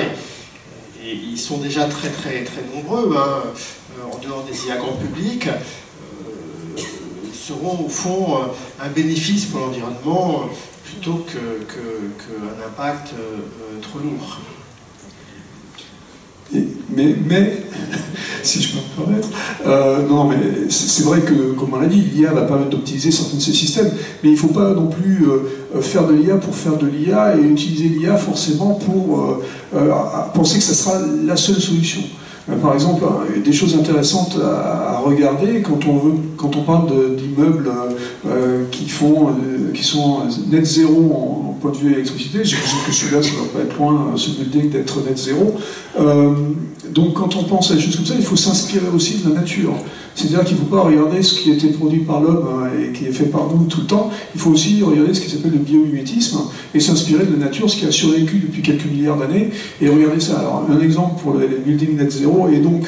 Speaker 6: et ils sont déjà très très très nombreux, en dehors des IA grand public, seront au fond un bénéfice pour l'environnement plutôt qu'un impact trop lourd.
Speaker 5: Mais si je peux me permettre, non, mais c'est vrai que, comme on l'a dit, l'IA va permettre d'optimiser certains de ces systèmes, mais il ne faut pas non plus faire de l'IA pour faire de l'IA et utiliser l'IA forcément pour penser que ça sera la seule solution. Par exemple, des choses intéressantes à regarder quand on parle d'immeubles qui sont net zéro en point de vue électricité. J'imagine que celui-là, ça ne va pas être loin, ce building, d'être net zéro. Donc quand on pense à des choses comme ça, il faut s'inspirer aussi de la nature. C'est-à-dire qu'il ne faut pas regarder ce qui a été produit par l'homme et qui est fait par nous tout le temps. Il faut aussi regarder ce qui s'appelle le biomimétisme et s'inspirer de la nature, ce qui a survécu depuis quelques milliards d'années, et regarder ça. Alors un exemple pour les buildings net zéro, et donc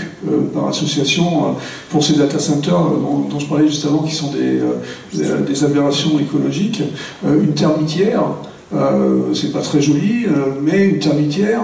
Speaker 5: par association pour ces data centers dont je parlais juste avant, qui sont des aberrations écologiques, une termitière. C'est pas très joli, mais une termitière,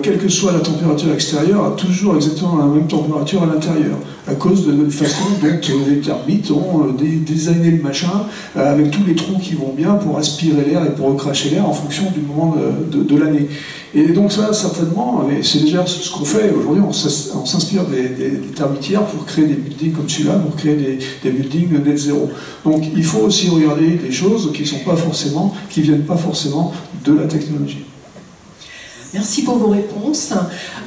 Speaker 5: quelle que soit la température extérieure, a toujours exactement la même température à l'intérieur, à cause de la façon dont les termites ont designé le machin, avec tous les trous qui vont bien pour aspirer l'air et pour recracher l'air en fonction du moment de l'année. Et donc ça, certainement, c'est déjà ce qu'on fait aujourd'hui, on s'inspire des termitières pour créer des buildings comme celui-là, pour créer des buildings net zéro. Donc il faut aussi regarder des choses qui viennent pas forcément de la technologie.
Speaker 4: Merci pour vos réponses.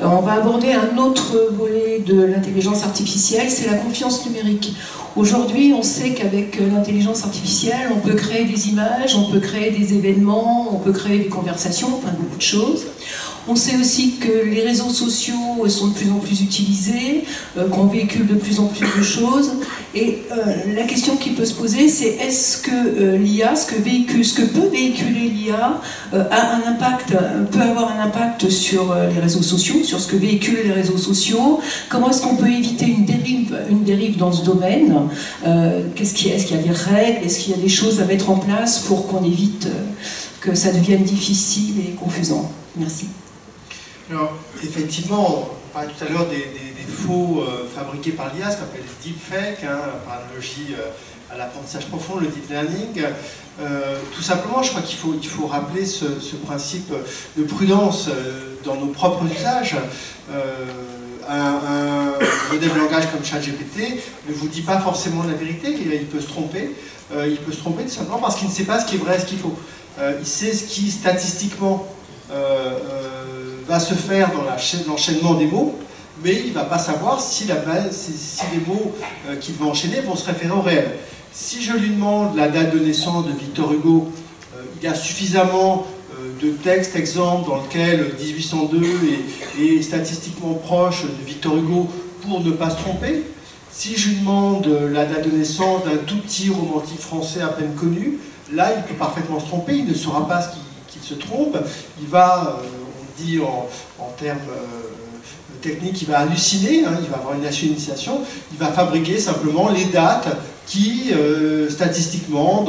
Speaker 4: On va aborder un autre volet de l'intelligence artificielle, c'est la confiance numérique. Aujourd'hui, on sait qu'avec l'intelligence artificielle, on peut créer des images, on peut créer des événements, on peut créer des conversations, enfin beaucoup de choses. On sait aussi que les réseaux sociaux sont de plus en plus utilisés, qu'on véhicule de plus en plus de choses. Et la question qui peut se poser, c'est est-ce que l'IA, ce que peut véhiculer l'IA, peut avoir un impact sur les réseaux sociaux, sur ce que véhiculent les réseaux sociaux? Comment est-ce qu'on peut éviter une dérive dans ce domaine? Est-ce qu'il y a des règles? Est-ce qu'il y a des choses à mettre en place pour qu'on évite que ça devienne difficile et confusant? Merci.
Speaker 6: Alors, effectivement, on parlait tout à l'heure des faux fabriqués par l'IA, ce qu'on appelle les deepfakes, par analogie à l'apprentissage profond, le deep learning. Tout simplement, je crois qu'il faut rappeler ce principe de prudence dans nos propres usages. Un modèle de langage comme ChatGPT ne vous dit pas forcément la vérité, il peut se tromper. Il peut se tromper tout simplement parce qu'il ne sait pas ce qui est vrai et ce qu'il faut. Il sait ce qui, statistiquement, va se faire dans l'enchaînement des mots, mais il ne va pas savoir si les mots qu'il va enchaîner vont se référer au réel. Si je lui demande la date de naissance de Victor Hugo, il y a suffisamment de textes, exemples, dans lesquels 1802 est statistiquement proche de Victor Hugo pour ne pas se tromper. Si je lui demande la date de naissance d'un tout petit romantique français à peine connu, là il peut parfaitement se tromper, il ne saura pas qu'il se trompe, il va... dit en termes techniques, il va halluciner, il va avoir une initiation, il va fabriquer simplement les dates qui, statistiquement,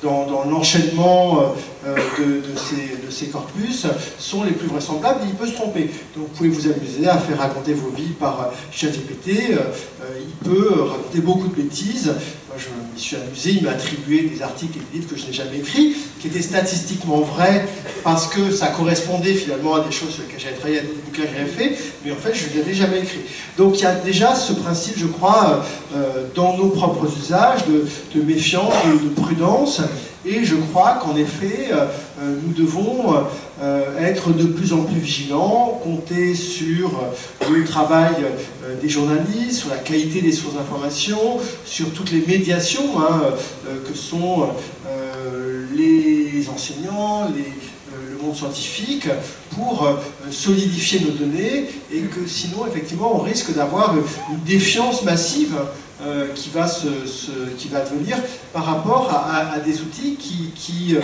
Speaker 6: dans l'enchaînement de ces corpus, sont les plus vraisemblables, et il peut se tromper. Donc vous pouvez vous amuser à faire raconter vos vies par ChatGPT, il peut raconter beaucoup de bêtises. Moi, je m'y suis amusé, il m'a attribué des articles et des livres que je n'ai jamais écrits, qui étaient statistiquement vrais, parce que ça correspondait finalement à des choses sur lesquelles j'avais travaillé, à des bouquins que j'avais fait, mais en fait, je ne les avais jamais écrits. Donc il y a déjà ce principe, je crois, dans nos propres usages, de méfiance, de prudence, et je crois qu'en effet, nous devons être de plus en plus vigilants, compter sur le travail des journalistes, sur la qualité des sources d'information, sur toutes les médiations que sont les enseignants, le monde scientifique, pour solidifier nos données, et que sinon, effectivement, on risque d'avoir une défiance massive qui va devenir par rapport à des outils qui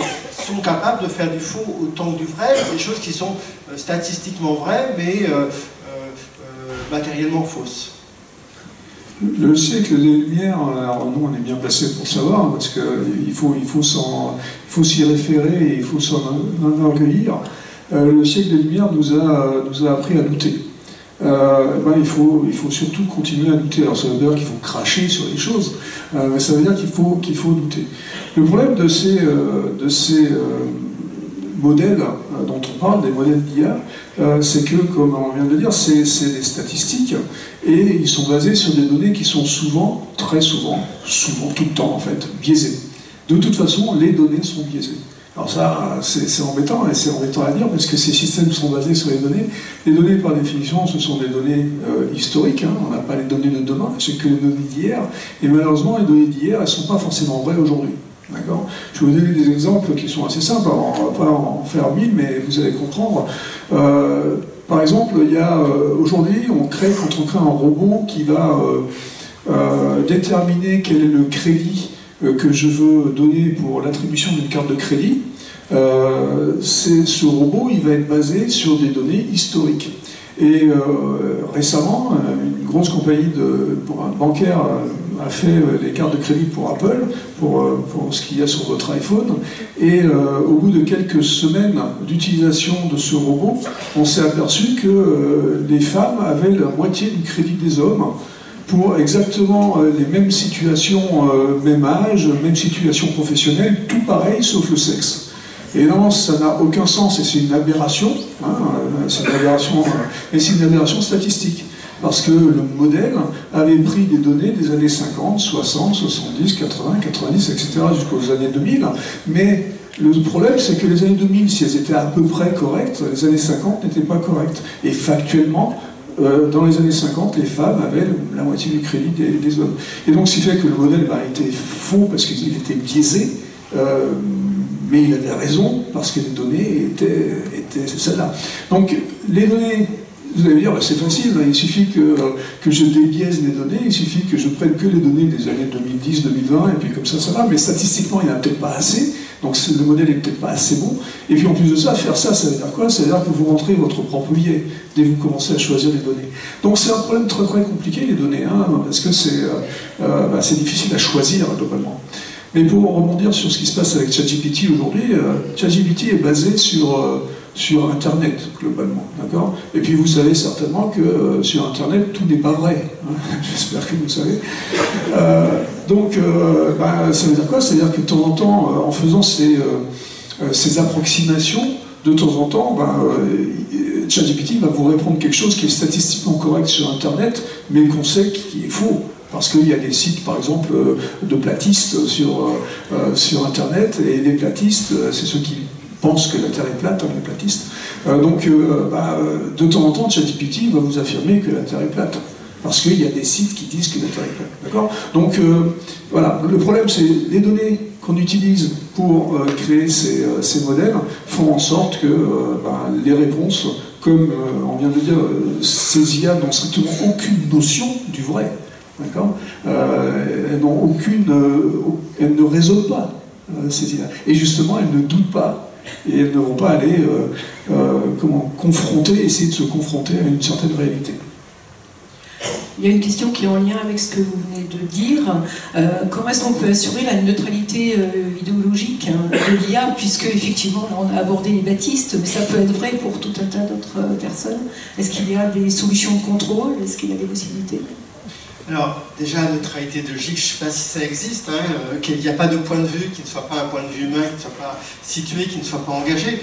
Speaker 6: sont capables de faire du faux autant que du vrai, des choses qui sont statistiquement vraies, mais matériellement fausses.
Speaker 5: Le siècle des Lumières, alors nous on est bien placé pour savoir, parce qu'il faut s'y référer et il faut s'en enorgueillir. Le siècle des Lumières nous a appris à douter. Il faut surtout continuer à douter. Alors ça veut dire qu'il faut cracher sur les choses, mais ça veut dire qu'il faut douter. Le problème de ces modèles dont on parle, des modèles d'IA, c'est que, comme on vient de le dire, c'est des statistiques, et ils sont basés sur des données qui sont souvent, très souvent, tout le temps en fait, biaisées. De toute façon, les données sont biaisées. Alors ça, c'est embêtant, et c'est embêtant à dire, parce que ces systèmes sont basés sur les données. Les données, par définition, ce sont des données historiques, on n'a pas les données de demain, c'est que les données d'hier, et malheureusement, les données d'hier, elles ne sont pas forcément vraies aujourd'hui. D'accord ? Je vais vous donner des exemples qui sont assez simples, on ne va pas en faire 1000, mais vous allez comprendre. Par exemple, aujourd'hui, quand on crée un robot qui va déterminer quel est le crédit que je veux donner pour l'attribution d'une carte de crédit, ce robot il va être basé sur des données historiques. Et récemment, une grosse compagnie bancaire a fait les cartes de crédit pour Apple, pour ce qu'il y a sur votre iPhone, et au bout de quelques semaines d'utilisation de ce robot, on s'est aperçu que les femmes avaient la moitié du crédit des hommes, pour exactement les mêmes situations, même âge, même situation professionnelle, tout pareil sauf le sexe. Et non, ça n'a aucun sens, et c'est une aberration, c'est une aberration, mais c'est une aberration statistique. Parce que le modèle avait pris des données des années 50, 60, 70, 80, 90, etc. jusqu'aux années 2000, mais le problème c'est que les années 2000, si elles étaient à peu près correctes, les années 50 n'étaient pas correctes. Et factuellement, dans les années 50, les femmes avaient la moitié du crédit des hommes. Et donc, ce qui fait que le modèle était faux parce qu'il était biaisé, mais il avait raison parce que les données étaient celles-là. Donc, les données, vous allez me dire, c'est facile, il suffit que je débiaise les données, il suffit que je prenne que les données des années 2010, 2020, et puis comme ça va, mais statistiquement, il n'y en a peut-être pas assez, donc le modèle n'est peut-être pas assez bon. Et puis en plus de ça, faire ça, ça veut dire quoi? Ça veut dire que vous rentrez votre propre biais dès que vous commencez à choisir les données. Donc c'est un problème très très compliqué, les données, hein, parce que c'est difficile à choisir globalement. Mais pour rebondir sur ce qui se passe avec ChatGPT aujourd'hui, ChatGPT est basé sur Internet, globalement, d'accord? Et puis vous savez certainement que sur Internet, tout n'est pas vrai, hein. J'espère que vous le savez. Ça veut dire quoi? Ça veut dire que de temps en temps, en faisant ces approximations, de temps en temps, ChatGPT va vous répondre quelque chose qui est statistiquement correct sur Internet, mais qu'on sait qui est faux. Parce qu'il y a des sites, par exemple, de platistes sur Internet, et les platistes, c'est ceux qui pensent que la Terre est plate, hein, les platistes. De temps en temps, ChatGPT va vous affirmer que la Terre est plate. Parce qu'il y a des sites qui disent que la Terre est plate. D'accord? Donc, voilà. Le problème, c'est les données qu'on utilise pour créer ces modèles font en sorte que les réponses, comme on vient de dire, ces IA n'ont strictement aucune notion du vrai. D'accord? Elles ne raisonnent pas, ces IA. Et justement, elles ne doutent pas. Et elles ne vont pas aller essayer de se confronter à une certaine réalité.
Speaker 4: Il y a une question qui est en lien avec ce que vous venez de dire. Comment est-ce qu'on peut assurer la neutralité idéologique de l'IA, puisque effectivement, là, on a abordé les baptistes, mais ça peut être vrai pour tout un tas d'autres personnes. Est-ce qu'il y a des solutions de contrôle? Est-ce qu'il y a des possibilités?
Speaker 6: Alors, déjà, la neutralité idéologique, je ne sais pas si ça existe, hein, qu'il n'y a pas de point de vue qui ne soit pas un point de vue humain, qui ne soit pas situé, qui ne soit pas engagé.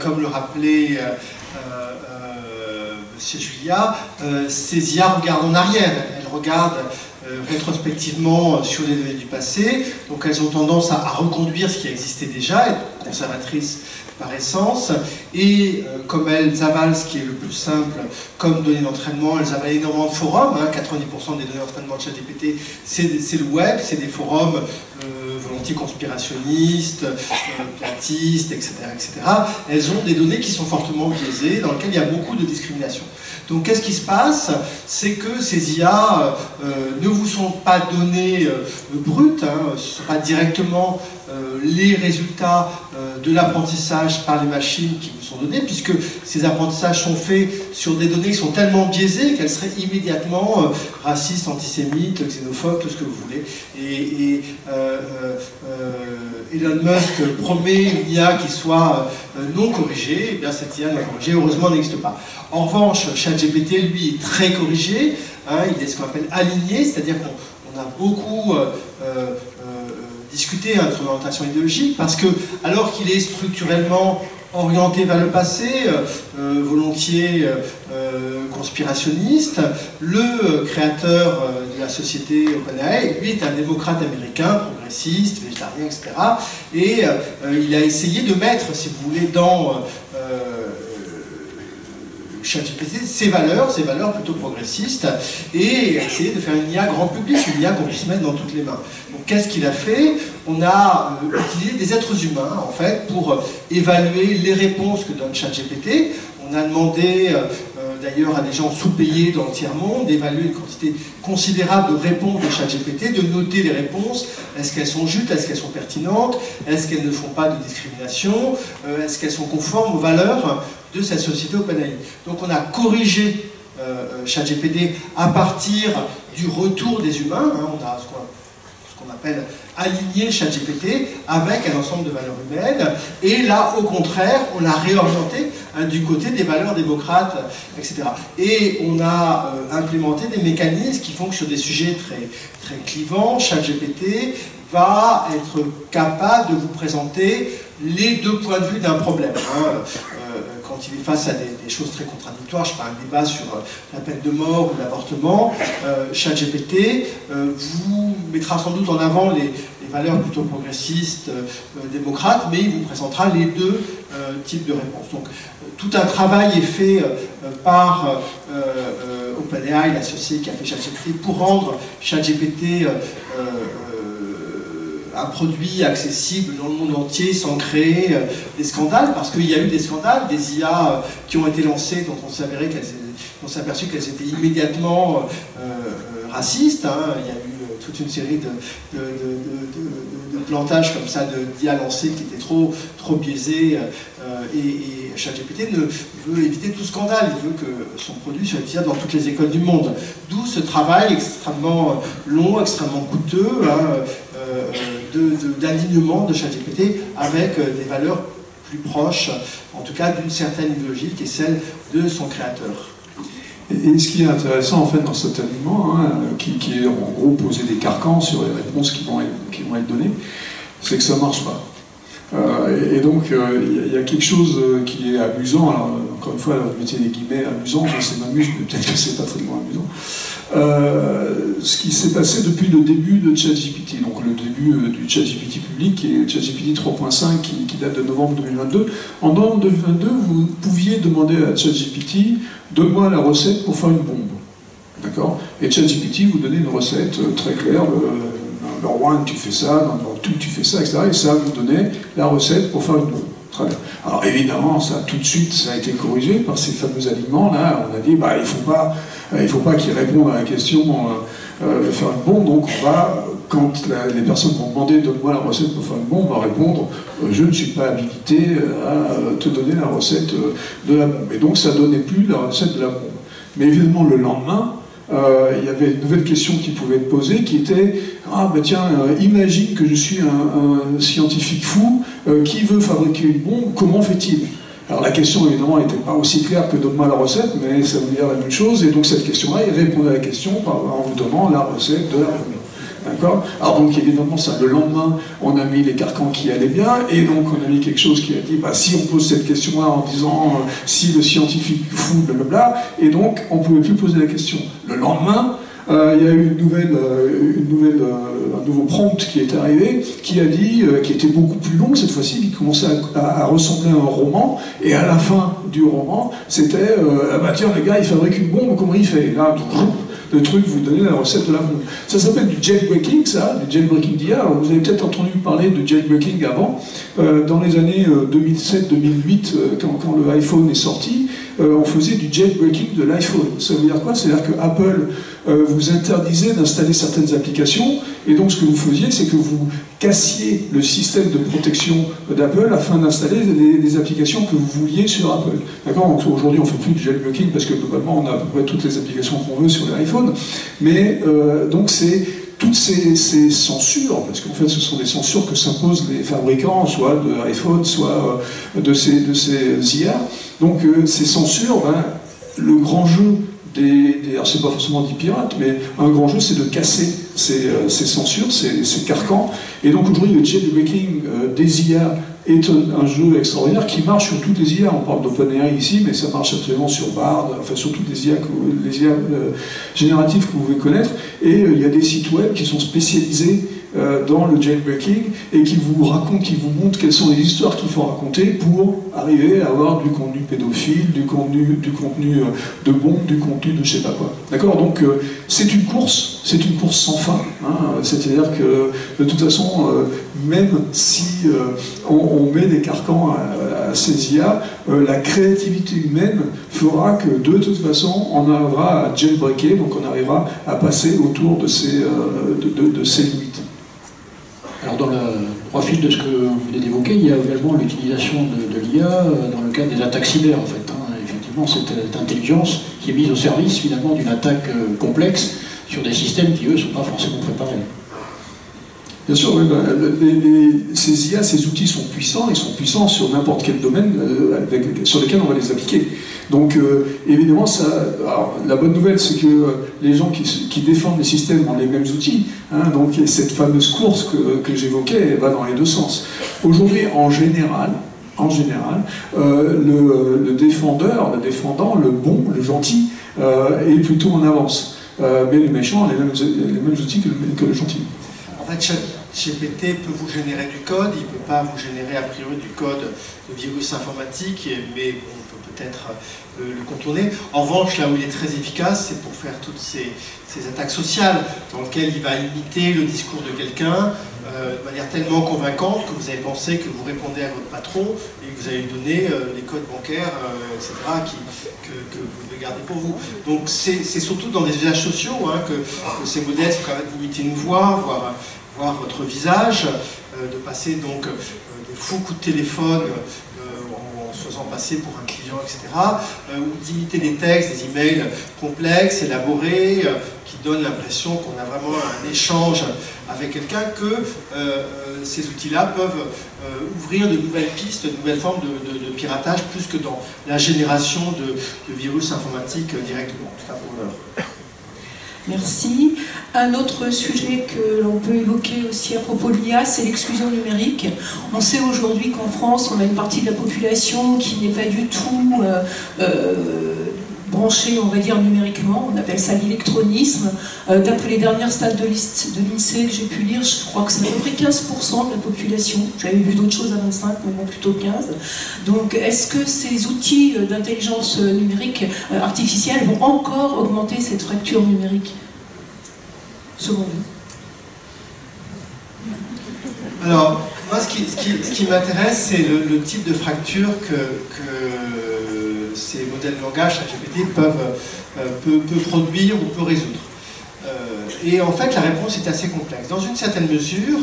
Speaker 6: Comme le rappelait M. Julia, ces IA regardent en arrière, elles regardent rétrospectivement sur les données du passé, donc elles ont tendance à reconduire ce qui existait déjà, être conservatrices par essence, et comme elles avalent ce qui est le plus simple comme données d'entraînement, elles avalent énormément de forums, hein, 90% des données d'entraînement de ChatGPT, c'est le web, c'est des forums volontiers conspirationnistes, platistes, etc., etc. Elles ont des données qui sont fortement biaisées, dans lesquelles il y a beaucoup de discrimination. Donc qu'est-ce qui se passe? C'est que ces IA ne vous sont pas données brutes, hein, ce ne sont pas directement les résultats de l'apprentissage par les machines qui vous sont donnés, puisque ces apprentissages sont faits sur des données qui sont tellement biaisées qu'elles seraient immédiatement racistes, antisémites, xénophobes, tout ce que vous voulez. Et Elon Musk promet une IA qui soit non corrigée, et bien cette IA non corrigée, heureusement, n'existe pas. En revanche, ChatGPT, lui, est très corrigé, hein, il est ce qu'on appelle aligné, c'est-à-dire qu'on a beaucoup discuté de son orientation idéologique, parce que, alors qu'il est structurellement orienté vers le passé, volontiers conspirationniste, le créateur de la société OpenAI, lui, est un démocrate américain, progressiste, végétarien, etc. Et il a essayé de mettre, si vous voulez, dans ChatGPT, ses valeurs plutôt progressistes, et essayer de faire une IA grand public, une IA qu'on puisse mettre dans toutes les mains. Donc qu'est-ce qu'il a fait? On a utilisé des êtres humains, en fait, pour évaluer les réponses que donne ChatGPT. On a demandé d'ailleurs à des gens sous-payés dans le tiers-monde d'évaluer une quantité considérable de réponses de ChatGPT, de noter les réponses. Est-ce qu'elles sont justes? Est-ce qu'elles sont pertinentes? Est-ce qu'elles ne font pas de discrimination? Est-ce qu'elles sont conformes aux valeurs de cette société OpenAI? Donc on a corrigé ChatGPT à partir du retour des humains. Hein, on a ce qu'on appelle aligner ChatGPT avec un ensemble de valeurs humaines, et là, au contraire, on l'a réorienté du côté des valeurs démocrates, etc. Et on a implémenté des mécanismes qui font que sur des sujets très, très clivants, ChatGPT va être capable de vous présenter les deux points de vue d'un problème. Hein. Quand quand il est face à des choses très contradictoires, je sais pas, un débat sur la peine de mort ou l'avortement, ChatGPT vous mettra sans doute en avant les valeurs plutôt progressistes, démocrates, mais il vous présentera les deux types de réponses. Donc tout un travail est fait par OpenAI, l'associé qui a fait ChatGPT, pour rendre ChatGPT un produit accessible dans le monde entier sans créer des scandales, parce qu'il y a eu des scandales, des IA qui ont été lancées, dont on s'est aperçu qu'elles étaient immédiatement racistes. Hein. Il y a eu toute une série de plantages comme ça d'IA lancées qui étaient trop biaisés, et ChatGPT veut éviter tout scandale, il veut que son produit soit utilisé dans toutes les écoles du monde. D'où ce travail extrêmement long, extrêmement coûteux, hein, d'alignement de ChatGPT avec des valeurs plus proches, en tout cas d'une certaine idéologie qui est celle de son créateur.
Speaker 5: Et ce qui est intéressant en fait dans cet alignement, hein, qui est en gros poser des carcans sur les réponses qui vont être données, c'est que ça ne marche pas. Et donc il y a quelque chose qui est amusant. Alors encore une fois, là, vous mettez des guillemets amusant, ça m'amuse, mais peut-être que c'est pas très amusant. Ce qui s'est passé depuis le début de ChatGPT, donc le début du ChatGPT public, qui est ChatGPT 3.5 qui date de novembre 2022. En novembre 2022, vous pouviez demander à ChatGPT « Donne-moi la recette pour faire une bombe ». D'accord ? Et ChatGPT vous donnait une recette très claire, number 1 tu fais ça, number 2 tu fais ça, etc. Et ça vous donnait la recette pour faire une bombe. Très bien. Alors évidemment, ça tout de suite, ça a été corrigé par ces fameux aliments. Là, on a dit, bah, il faut pas qu'il réponde à la question de faire une bombe. Donc on va, quand les personnes vont demander, donne-moi la recette pour faire une bombe, on va répondre, je ne suis pas habilité à te donner la recette de la bombe. Et donc ça ne donnait plus la recette de la bombe. Mais évidemment, le lendemain, il y avait une nouvelle question qui pouvait être posée, qui était « Ah ben tiens, imagine que je suis un scientifique fou qui veut fabriquer une bombe, comment fait-il » Alors la question évidemment n'était pas aussi claire que « Donne-moi la recette », mais ça veut dire la même chose, et donc cette question-là, il répondait à la question en vous donnant la recette de la bombe. D'accord ? Alors donc évidemment, ça, le lendemain, on a mis les carcans qui allaient bien, et donc on a mis quelque chose qui a dit, bah, si on pose cette question-là en disant si le scientifique fou, blablabla, et donc on ne pouvait plus poser la question. Le lendemain, il y a eu un nouveau prompt qui est arrivé, qui a dit, qui était beaucoup plus long cette fois-ci, qui commençait à ressembler à un roman, et à la fin du roman, c'était, ah bah tiens, le gars, il fabrique une bombe, comment il fait ? Et là, le truc, vous donnez la recette de la bombe. Ça s'appelle du jailbreaking, ça, du jailbreaking d'IA. Alors vous avez peut-être entendu parler de jailbreaking avant. Dans les années 2007-2008, quand le iPhone est sorti, on faisait du jailbreaking de l'iPhone. Ça veut dire quoi? C'est-à-dire que Apple vous interdisait d'installer certaines applications, et donc ce que vous faisiez, c'est que vous cassiez le système de protection d'Apple afin d'installer les applications que vous vouliez sur Apple. D'accord? Donc aujourd'hui, on ne fait plus du jailbreaking parce que globalement, on a à peu près toutes les applications qu'on veut sur l'iPhone, mais donc c'est toutes ces censures, parce qu'en fait ce sont des censures que s'imposent les fabricants, soit de iPhone, soit de ces IA. Donc ces censures, ben, le grand jeu alors c'est pas forcément des pirates, mais un grand jeu c'est de casser ces censures, ces carcans. Et donc aujourd'hui le jailbreaking des IA est un jeu extraordinaire qui marche sur toutes les IA. On parle d'OpenAI ici, mais ça marche absolument sur Bard, enfin sur toutes les IA, génératives que vous pouvez connaître. Et il y a des sites web qui sont spécialisés dans le jailbreaking et qui vous racontent, qui vous montrent quelles sont les histoires qu'il faut raconter pour arriver à avoir du contenu pédophile, du contenu de bombe, du contenu de je sais pas quoi. D'accord? Donc c'est une course sans fin. Hein. C'est-à-dire que de toute façon, même si on met des carcans à ces IA, la créativité humaine fera que de toute façon on arrivera à jailbreaker, donc on arrivera à passer autour de ces limites.
Speaker 7: Alors dans le profil de ce que vous venez d'évoquer, il y a également l'utilisation de l'IA dans le cadre des attaques cyber en fait. Hein. Effectivement, cette intelligence qui est mise au service finalement d'une attaque complexe sur des systèmes qui eux ne sont pas forcément préparés.
Speaker 5: Bien sûr, oui, ces IA, ces outils sont puissants, ils sont puissants sur n'importe quel domaine sur lequel on va les appliquer. Donc évidemment, alors, la bonne nouvelle, c'est que les gens qui défendent les systèmes ont les mêmes outils. Hein, donc cette fameuse course que j'évoquais, elle va dans les deux sens. Aujourd'hui, en général, en général, le défendeur, le défendant, le bon, le gentil, est plutôt en avance. Mais le méchant a les mêmes outils que le gentil.
Speaker 6: En fait, ChatGPT peut vous générer du code, il ne peut pas vous générer a priori du code de virus informatique, mais on peut peut-être le contourner. En revanche, là où il est très efficace, c'est pour faire toutes ces attaques sociales, dans lesquelles il va imiter le discours de quelqu'un de manière tellement convaincante que vous avez pensé que vous répondez à votre patron et que vous allez lui donner les codes bancaires, etc., que vous devez garder pour vous. Donc c'est surtout dans des usages sociaux que ces modèles sont capables d'imiter une voix, voir votre visage, de passer donc des fous coups de téléphone en se faisant passer pour un client, etc., ou d'imiter des textes, des emails complexes, élaborés, qui donnent l'impression qu'on a vraiment un échange avec quelqu'un, que ces outils-là peuvent ouvrir de nouvelles pistes, de nouvelles formes de piratage, plus que dans la génération de virus informatiques directement, en tout cas pour l'heure.
Speaker 4: Merci. Un autre sujet que l'on peut évoquer aussi à propos de l'IA, c'est l'exclusion numérique. On sait aujourd'hui qu'en France, on a une partie de la population qui n'est pas du tout branchée, on va dire, numériquement. On appelle ça l'électronisme. D'après les dernières stats de l'INSEE que j'ai pu lire, je crois que c'est à peu près 15% de la population. J'avais vu d'autres choses à 25, mais bon, plutôt 15. Donc, est-ce que ces outils d'intelligence numérique artificielle vont encore augmenter cette fracture numérique, selon vous?
Speaker 6: Alors, moi, ce qui m'intéresse, c'est le type de fracture que ces modèles de langage, ChatGPT, peut produire ou peut résoudre. Et en fait, la réponse est assez complexe. Dans une certaine mesure,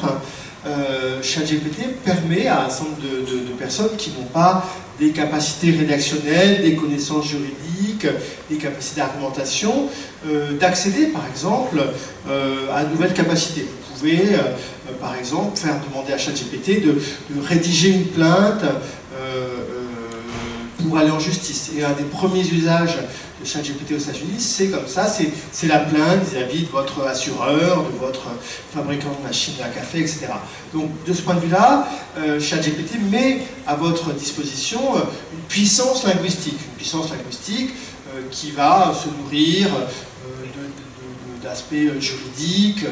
Speaker 6: ChatGPT permet à un certain nombre de personnes qui n'ont pas des capacités rédactionnelles, des connaissances juridiques, des capacités d'argumentation, d'accéder, par exemple, à de nouvelles capacités. Vous pouvez, par exemple, faire demander à ChatGPT de rédiger une plainte pour aller en justice. Et un des premiers usages de ChatGPT aux États-Unis, c'est comme ça, c'est la plainte vis-à-vis de votre assureur, de votre fabricant de machines à café, etc. Donc, de ce point de vue-là, ChatGPT met à votre disposition une puissance linguistique qui va se nourrir d'aspects juridiques, de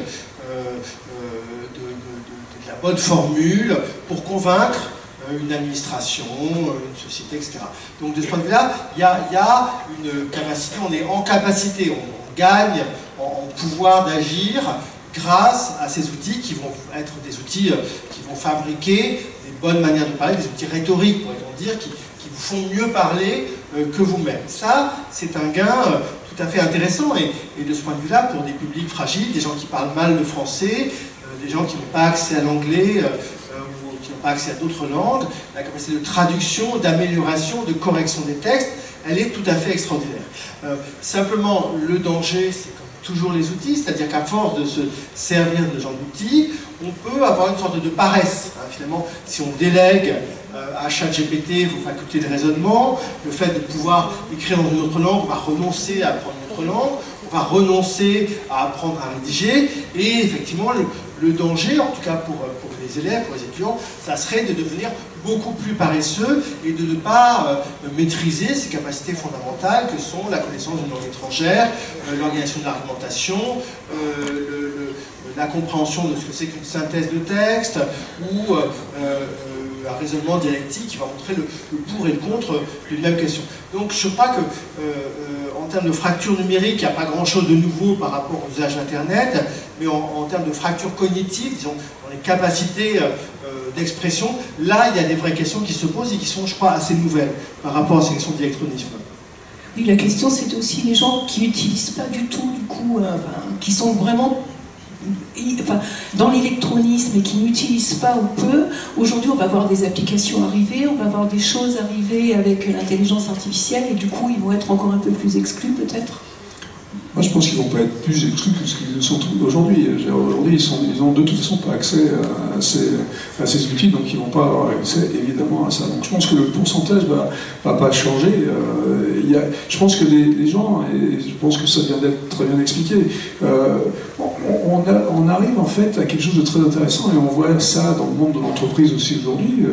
Speaker 6: la bonne formule pour convaincre une administration, une société, etc. Donc de ce point de vue-là, il y a une capacité, on est en capacité, on gagne en pouvoir d'agir grâce à ces outils qui vont être des outils qui vont fabriquer des bonnes manières de parler, des outils rhétoriques, pourrait-on dire, qui vous font mieux parler que vous-même. Ça, c'est un gain tout à fait intéressant, et de ce point de vue-là, pour des publics fragiles, des gens qui parlent mal le français, des gens qui n'ont pas accès à l'anglais, qui n'ont pas accès à d'autres langues, la capacité de traduction, d'amélioration, de correction des textes, elle est tout à fait extraordinaire. Simplement, le danger, c'est comme toujours les outils, c'est-à-dire qu'à force de se servir de ce genre d'outils, on peut avoir une sorte de paresse. Finalement, si on délègue à ChatGPT vos facultés de raisonnement, le fait de pouvoir écrire dans une autre langue, on va renoncer à apprendre une autre langue, on va renoncer à apprendre à rédiger, et effectivement, le danger, en tout cas pour les élèves, pour les étudiants, ça serait de devenir beaucoup plus paresseux et de ne pas maîtriser ces capacités fondamentales que sont la connaissance d'une langue étrangère, l'organisation de l'argumentation, la compréhension de ce que c'est qu'une synthèse de texte, ou un raisonnement dialectique qui va montrer le pour et le contre d'une même question. Donc je crois que en termes de fracture numérique, il n'y a pas grand-chose de nouveau par rapport aux usages d'Internet, mais en termes de fracture cognitive, disons, dans les capacités d'expression, là, il y a des vraies questions qui se posent et qui sont, je crois, assez nouvelles par rapport à ces questions d'électronisme.
Speaker 4: Oui, la question, c'est aussi les gens qui n'utilisent pas du tout, du coup, qui sont vraiment dans l'électronisme et qui n'utilisent pas ou peu. Aujourd'hui, on va voir des applications arriver, on va voir des choses arriver avec l'intelligence artificielle, et du coup, ils vont être encore un peu plus exclus, peut-être.
Speaker 5: Moi, je pense qu'ils ne vont pas être plus exclus que ce qu'ils le sont aujourd'hui. Aujourd'hui, ils n'ont de toute façon pas accès à ces outils, donc ils ne vont pas avoir accès évidemment à ça. Donc je pense que le pourcentage ne va pas changer. Je pense que les gens, et je pense que ça vient d'être très bien expliqué, on arrive en fait à quelque chose de très intéressant, et on voit ça dans le monde de l'entreprise aussi aujourd'hui,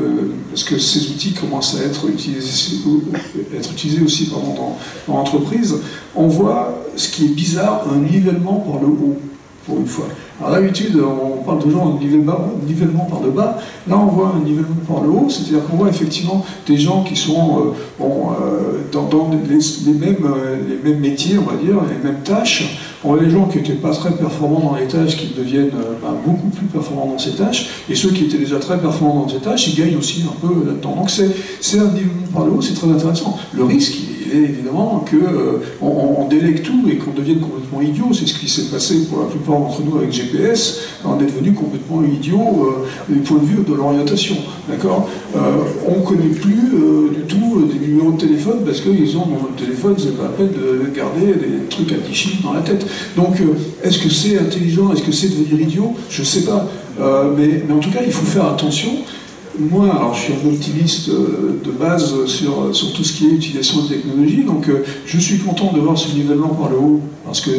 Speaker 5: parce que ces outils commencent à être utilisés aussi dans l'entreprise. On voit ce qui est bizarre, un nivellement par le haut, pour une fois. Alors d'habitude, on parle toujours de nivellement par le bas. Là, on voit un nivellement par le haut, c'est-à-dire qu'on voit effectivement des gens qui sont dans les mêmes métiers, on va dire, les mêmes tâches. On voit les gens qui n'étaient pas très performants dans les tâches qui deviennent beaucoup plus performants dans ces tâches, et ceux qui étaient déjà très performants dans ces tâches, ils gagnent aussi un peu là-dedans. Donc c'est un nivellement par le haut, c'est très intéressant. Le risque, il est évidemment qu'on délègue tout et qu'on devienne complètement idiot. C'est ce qui s'est passé pour la plupart d'entre nous avec GPS. On est devenu complètement idiot du point de vue de l'orientation. D'accord, on ne connaît plus du tout des numéros de téléphone parce qu'ils ont dans notre téléphone, c'est pas la peine de garder des trucs à 10 chiffres dans la tête. Donc, est-ce que c'est intelligent? Est-ce que c'est devenir idiot? Je ne sais pas. Mais en tout cas, il faut faire attention. Moi, alors je suis un optimiste de base sur tout ce qui est utilisation de technologie, donc je suis content de voir ce nivellement par le haut, parce que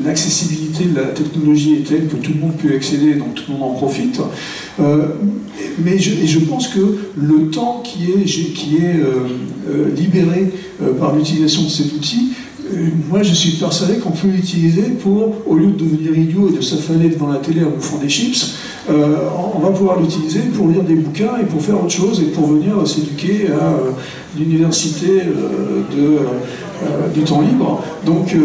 Speaker 5: l'accessibilité de la technologie est telle que tout le monde peut y accéder, donc tout le monde en profite. Mais je pense que le temps qui est libéré par l'utilisation de cet outil, moi je suis persuadé qu'on peut l'utiliser pour, au lieu de devenir idiot et de s'affaler devant la télé en bouffant des chips, on va pouvoir l'utiliser pour lire des bouquins et pour faire autre chose et pour venir s'éduquer à l'université du temps libre. Donc,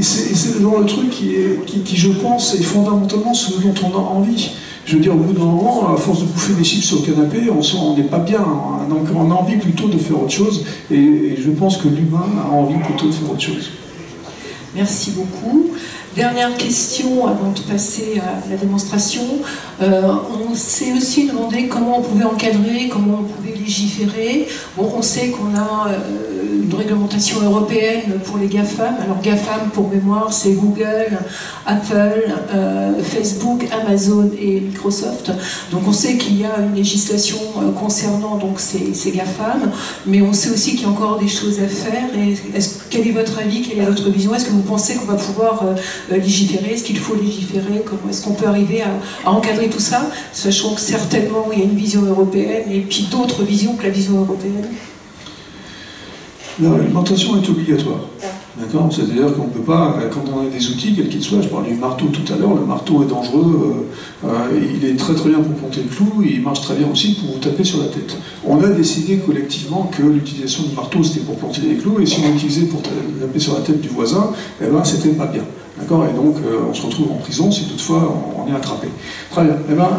Speaker 5: c'est le genre de truc qui, je pense, est fondamentalement ce dont on a envie. Je veux dire, au bout d'un moment, à force de bouffer des chips sur le canapé, on n'est pas bien. Hein. Donc on a envie plutôt de faire autre chose. Et je pense que l'humain a envie plutôt de faire autre chose.
Speaker 4: Merci beaucoup. Dernière question avant de passer à la démonstration. On s'est aussi demandé comment on pouvait encadrer, comment on pouvait légiférer. Bon, on sait qu'on a une réglementation européenne pour les GAFAM. Alors GAFAM, pour mémoire, c'est Google, Apple, Facebook, Amazon et Microsoft. Donc on sait qu'il y a une législation concernant donc ces GAFAM, mais on sait aussi qu'il y a encore des choses à faire. Et quel est votre avis, quelle est votre vision? Est-ce que vous pensez qu'on va pouvoir légiférer? Est-ce qu'il faut légiférer? Comment est-ce qu'on peut arriver à encadrer tout ça, sachant que certainement il y a une vision européenne et puis d'autres visions que la vision européenne?
Speaker 5: La réglementation est obligatoire. D'accord, c'est-à-dire qu'on ne peut pas, quand on a des outils, quels qu'ils soient, je parlais du marteau tout à l'heure, le marteau est dangereux, il est très très bien pour planter le clou, et il marche très bien aussi pour vous taper sur la tête. On a décidé collectivement que l'utilisation du marteau c'était pour planter les clous, et si on l'utilisait pour taper sur la tête du voisin, eh ben c'était pas bien. D'accord, et donc on se retrouve en prison si toutefois on est attrapé. Très bien. Eh ben,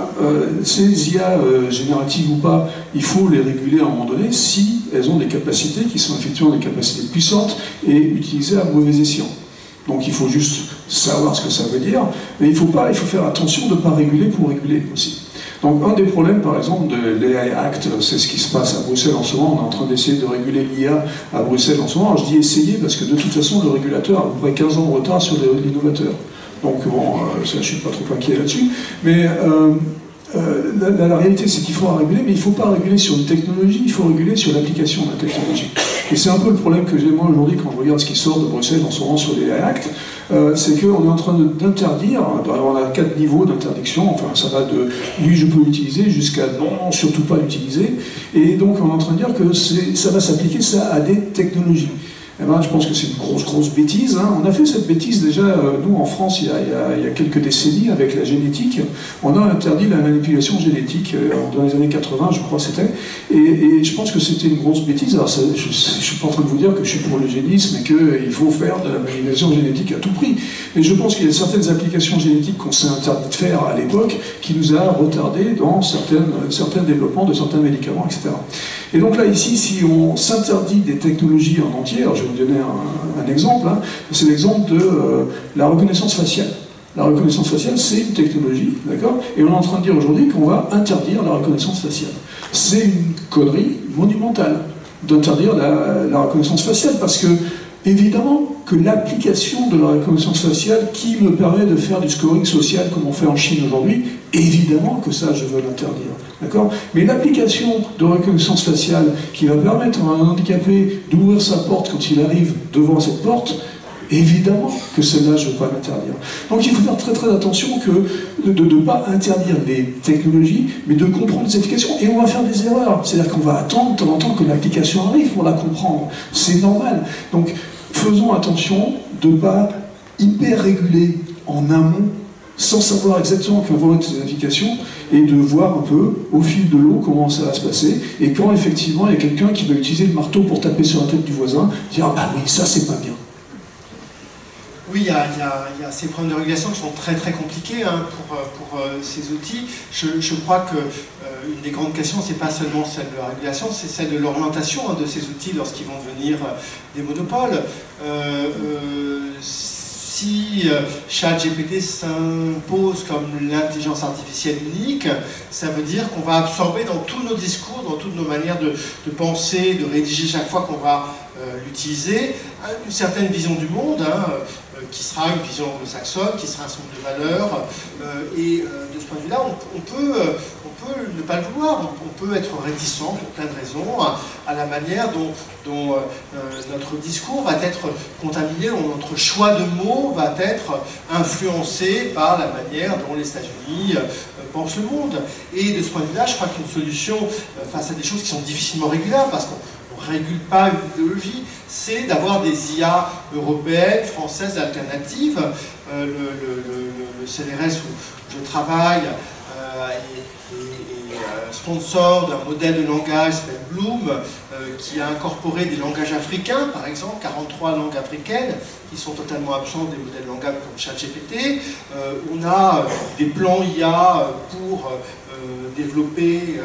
Speaker 5: ces IA génératives ou pas, il faut les réguler à un moment donné si elles ont des capacités qui sont effectivement des capacités puissantes et utilisées à mauvais escient. Donc il faut juste savoir ce que ça veut dire, mais il faut faire attention de ne pas réguler pour réguler aussi. Donc un des problèmes, par exemple, de l'AI Act, c'est ce qui se passe à Bruxelles en ce moment. On est en train d'essayer de réguler l'IA à Bruxelles en ce moment. Alors, je dis essayer parce que de toute façon, le régulateur a à peu près 15 ans de retard sur l'innovateur. Donc bon, je ne suis pas trop inquiet là-dessus. Mais la réalité, c'est qu'il faut réguler, mais il ne faut pas réguler sur une technologie, il faut réguler sur l'application de la technologie. Et c'est un peu le problème que j'ai moi aujourd'hui quand je regarde ce qui sort de Bruxelles en ce moment sur les Act, c'est qu'on est en train d'interdire, on a 4 niveaux d'interdiction, enfin ça va de oui je peux l'utiliser jusqu'à non, surtout pas l'utiliser, et donc on est en train de dire que ça va s'appliquer ça à des technologies. Eh ben, je pense que c'est une grosse bêtise. Hein. On a fait cette bêtise déjà, nous en France, il y a quelques décennies, avec la génétique. On a interdit la manipulation génétique dans les années 80, je crois c'était. Et je pense que c'était une grosse bêtise. Alors, je ne suis pas en train de vous dire que je suis pour l'eugénisme et qu'il faut faire de la manipulation génétique à tout prix. Mais je pense qu'il y a certaines applications génétiques qu'on s'est interdit de faire à l'époque qui nous a retardé dans certains développements de certains médicaments, etc. Et donc là, ici, si on s'interdit des technologies en entier, alors je vais vous donner un exemple, hein, c'est l'exemple de la reconnaissance faciale. La reconnaissance faciale, c'est une technologie, d'accord? Et on est en train de dire aujourd'hui qu'on va interdire la reconnaissance faciale. C'est une connerie monumentale d'interdire la reconnaissance faciale, parce que, évidemment, que l'application de la reconnaissance faciale qui me permet de faire du scoring social comme on fait en Chine aujourd'hui, évidemment que ça, je veux l'interdire. D'accord ? Mais l'application de reconnaissance faciale qui va permettre à un handicapé d'ouvrir sa porte quand il arrive devant cette porte, Évidemment que celle-là, je ne veux pas l'interdire. Donc il faut faire très très attention de ne pas interdire les technologies, mais de comprendre les applications. Et on va faire des erreurs. C'est-à-dire qu'on va attendre de temps en temps que l'application arrive pour la comprendre. C'est normal. Donc faisons attention de ne pas hyper réguler en amont, sans savoir exactement comment vont être ces applications, et de voir un peu, au fil de l'eau, comment ça va se passer. Et quand effectivement il y a quelqu'un qui va utiliser le marteau pour taper sur la tête du voisin, dire « Ah bah oui, ça c'est pas bien ».
Speaker 6: Oui, il y a ces problèmes de régulation qui sont très très compliqués pour ces outils. Je crois que une des grandes questions, c'est pas seulement celle de la régulation, c'est celle de l'orientation de ces outils lorsqu'ils vont devenir des monopoles. Si ChatGPT s'impose comme l'intelligence artificielle unique, ça veut dire qu'on va absorber dans tous nos discours, dans toutes nos manières de penser, de rédiger chaque fois qu'on va l'utiliser, une certaine vision du monde, qui sera une vision anglo-saxonne, qui sera un certain nombre de valeurs, et de ce point de vue-là, on peut ne pas le vouloir, on peut être réticent pour plein de raisons à la manière dont notre discours va être contaminé, dont notre choix de mots va être influencé par la manière dont les États-Unis pensent le monde. Et de ce point de vue-là, je crois qu'une solution face à des choses qui sont difficilement régulables, parce qu'on ne régule pas une idéologie, c'est d'avoir des IA européennes, françaises, alternatives. Le CNRS où je travaille est sponsor d'un modèle de langage qui s'appelle Bloom, qui a incorporé des langages africains, par exemple, 43 langues africaines, qui sont totalement absentes des modèles de langage comme ChatGPT. On a des plans IA pour développer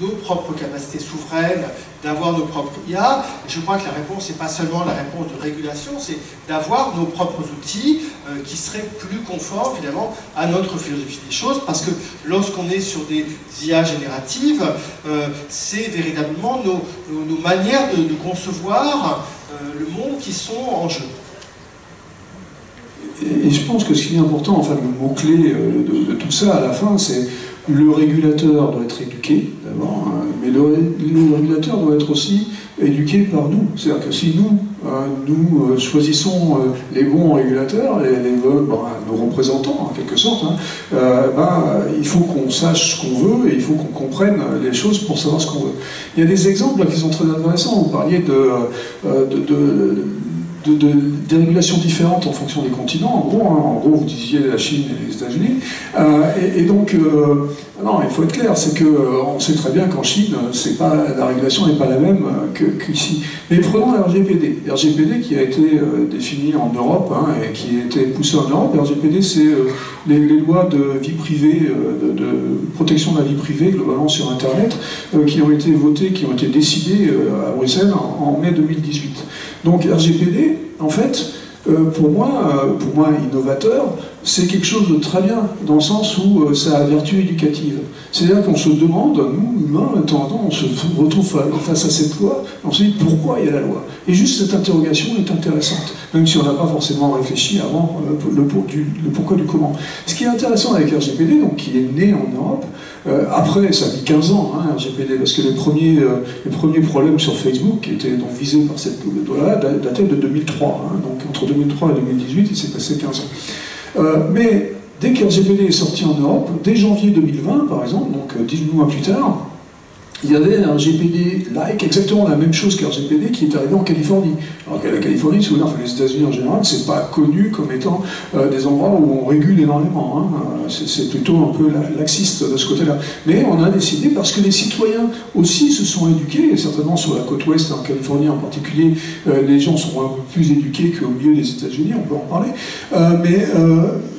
Speaker 6: nos propres capacités souveraines, d'avoir nos propres IA. Et je crois que la réponse n'est pas seulement la réponse de régulation, c'est d'avoir nos propres outils qui seraient plus conformes finalement à notre philosophie des choses, parce que lorsqu'on est sur des IA génératives, c'est véritablement nos manières de concevoir le monde qui sont en jeu.
Speaker 5: Et je pense que ce qui est important, enfin le mot-clé de tout ça à la fin, c'est le régulateur doit être éduqué, d'abord, mais le régulateur doit être aussi éduqué par nous. C'est-à-dire que si nous choisissons les bons régulateurs, nos représentants en quelque sorte, il faut qu'on sache ce qu'on veut et il faut qu'on comprenne les choses pour savoir ce qu'on veut. Il y a des exemples là, qui sont très intéressants. Vous parliez des régulations différentes en fonction des continents, en gros vous disiez la Chine et les États-Unis, non, il faut être clair, c'est qu'on sait très bien qu'en Chine, la régulation n'est pas la même qu'ici. Mais prenons la RGPD. RGPD qui a été définie en Europe et qui a été poussée en Europe. RGPD, c'est les lois de vie privée, de protection de la vie privée, globalement sur Internet, qui ont été votées, qui ont été décidées à Bruxelles en mai 2018. Donc RGPD, en fait, pour moi innovateur, c'est quelque chose de très bien, dans le sens où ça a vertu éducative. C'est-à-dire qu'on se demande, nous, humains, de temps en temps, on se retrouve face à cette loi, on se dit pourquoi il y a la loi. Et juste cette interrogation est intéressante, même si on n'a pas forcément réfléchi avant le pourquoi du comment. Ce qui est intéressant avec RGPD, donc, qui est né en Europe, après, ça a mis 15 ans, RGPD, parce que les premiers problèmes sur Facebook, qui étaient donc visés par cette loi-là, dataient de 2003. Donc entre 2003 et 2018, il s'est passé 15 ans. Mais dès que RGPD est sorti en Europe, dès janvier 2020 par exemple, donc 18 mois plus tard, il y avait un RGPD-like, exactement la même chose qu'RGPD qui est arrivé en Californie. Alors que la Californie, si vous voulez, enfin les États-Unis en général, c'est pas connu comme étant des endroits où on régule énormément. C'est plutôt un peu laxiste de ce côté-là. Mais on a décidé, parce que les citoyens aussi se sont éduqués, et certainement sur la côte ouest, en Californie en particulier, les gens sont un peu plus éduqués qu'au milieu des États-Unis, on peut en parler.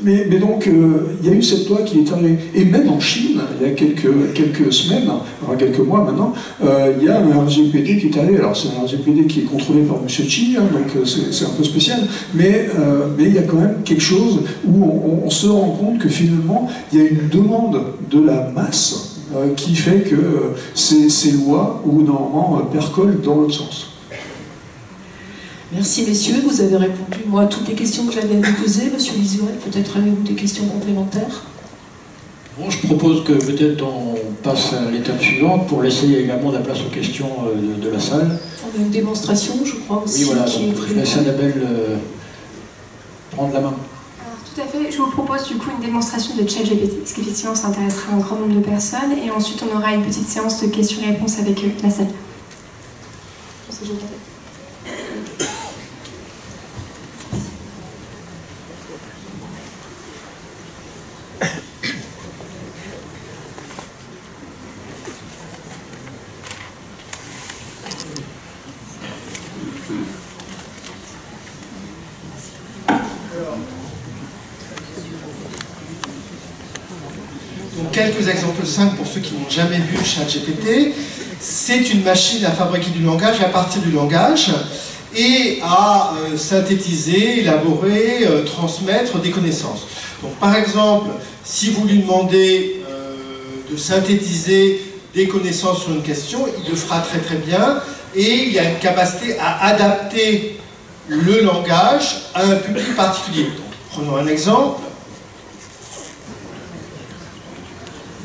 Speaker 5: Mais donc, il y a eu cette loi qui est arrivée. Et même en Chine, il y a quelques semaines, enfin quelques mois maintenant, il y a un RGPD qui est arrivé. Alors c'est un RGPD qui est contrôlé par M. Xi, donc c'est un peu spécial, mais il y a quand même quelque chose où on se rend compte que finalement, il y a une demande de la masse qui fait que ces lois, ou normalement, percolent dans l'autre sens.
Speaker 4: Merci messieurs, vous avez répondu moi à toutes les questions que j'avais à vous poser. Monsieur Lizuret, peut-être avez-vous des questions complémentaires?
Speaker 7: Bon, je propose que peut-être on passe à l'étape suivante pour laisser également la place aux questions de la salle.
Speaker 4: On a une démonstration, je crois aussi.
Speaker 7: Oui, voilà, donc je laisse Annabelle prendre la main.
Speaker 3: Alors, tout à fait. Je vous propose du coup une démonstration de ChatGPT, parce qu'effectivement ça intéressera un grand nombre de personnes, et ensuite on aura une petite séance de questions-réponses avec la salle.
Speaker 6: Donc quelques exemples simples pour ceux qui n'ont jamais vu ChatGPT. C'est une machine à fabriquer du langage à partir du langage et à synthétiser, élaborer, transmettre des connaissances. Donc par exemple, si vous lui demandez de synthétiser des connaissances sur une question, il le fera très très bien et il a une capacité à adapter le langage à un public particulier. Donc, prenons un exemple.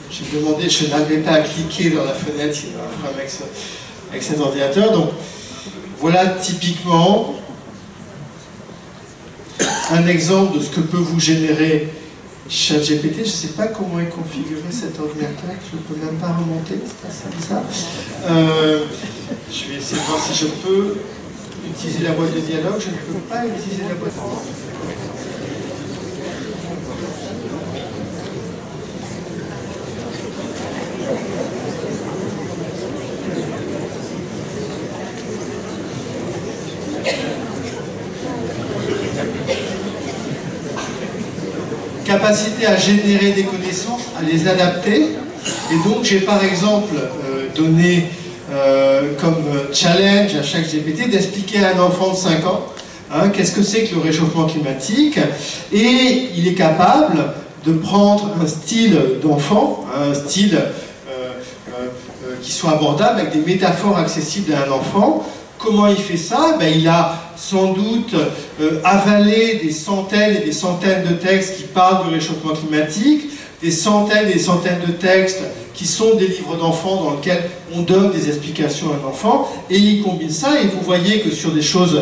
Speaker 6: J'ai demandé, je n'arrivais pas à cliquer dans la fenêtre, il y a un problème avec cet ordinateur. Donc voilà typiquement un exemple de ce que peut vous générer ChatGPT. Je ne sais pas comment est configuré cet ordinateur, je ne peux même pas remonter, c'est ça. Je vais essayer de voir si je peux utiliser la boîte de dialogue. Je ne peux pas utiliser la boîte de dialogue. Capacité à générer des connaissances, à les adapter. Et donc j'ai par exemple donné comme challenge à chaque GPT d'expliquer à un enfant de 5 ans qu'est-ce que c'est que le réchauffement climatique, et il est capable de prendre un style d'enfant, un style qui soit abordable avec des métaphores accessibles à un enfant. Comment il fait ça? Il a sans doute avalé des centaines et des centaines de textes qui parlent du réchauffement climatique, des centaines et des centaines de textes qui sont des livres d'enfants dans lesquels on donne des explications à un enfant, et il combine ça, et vous voyez que sur des choses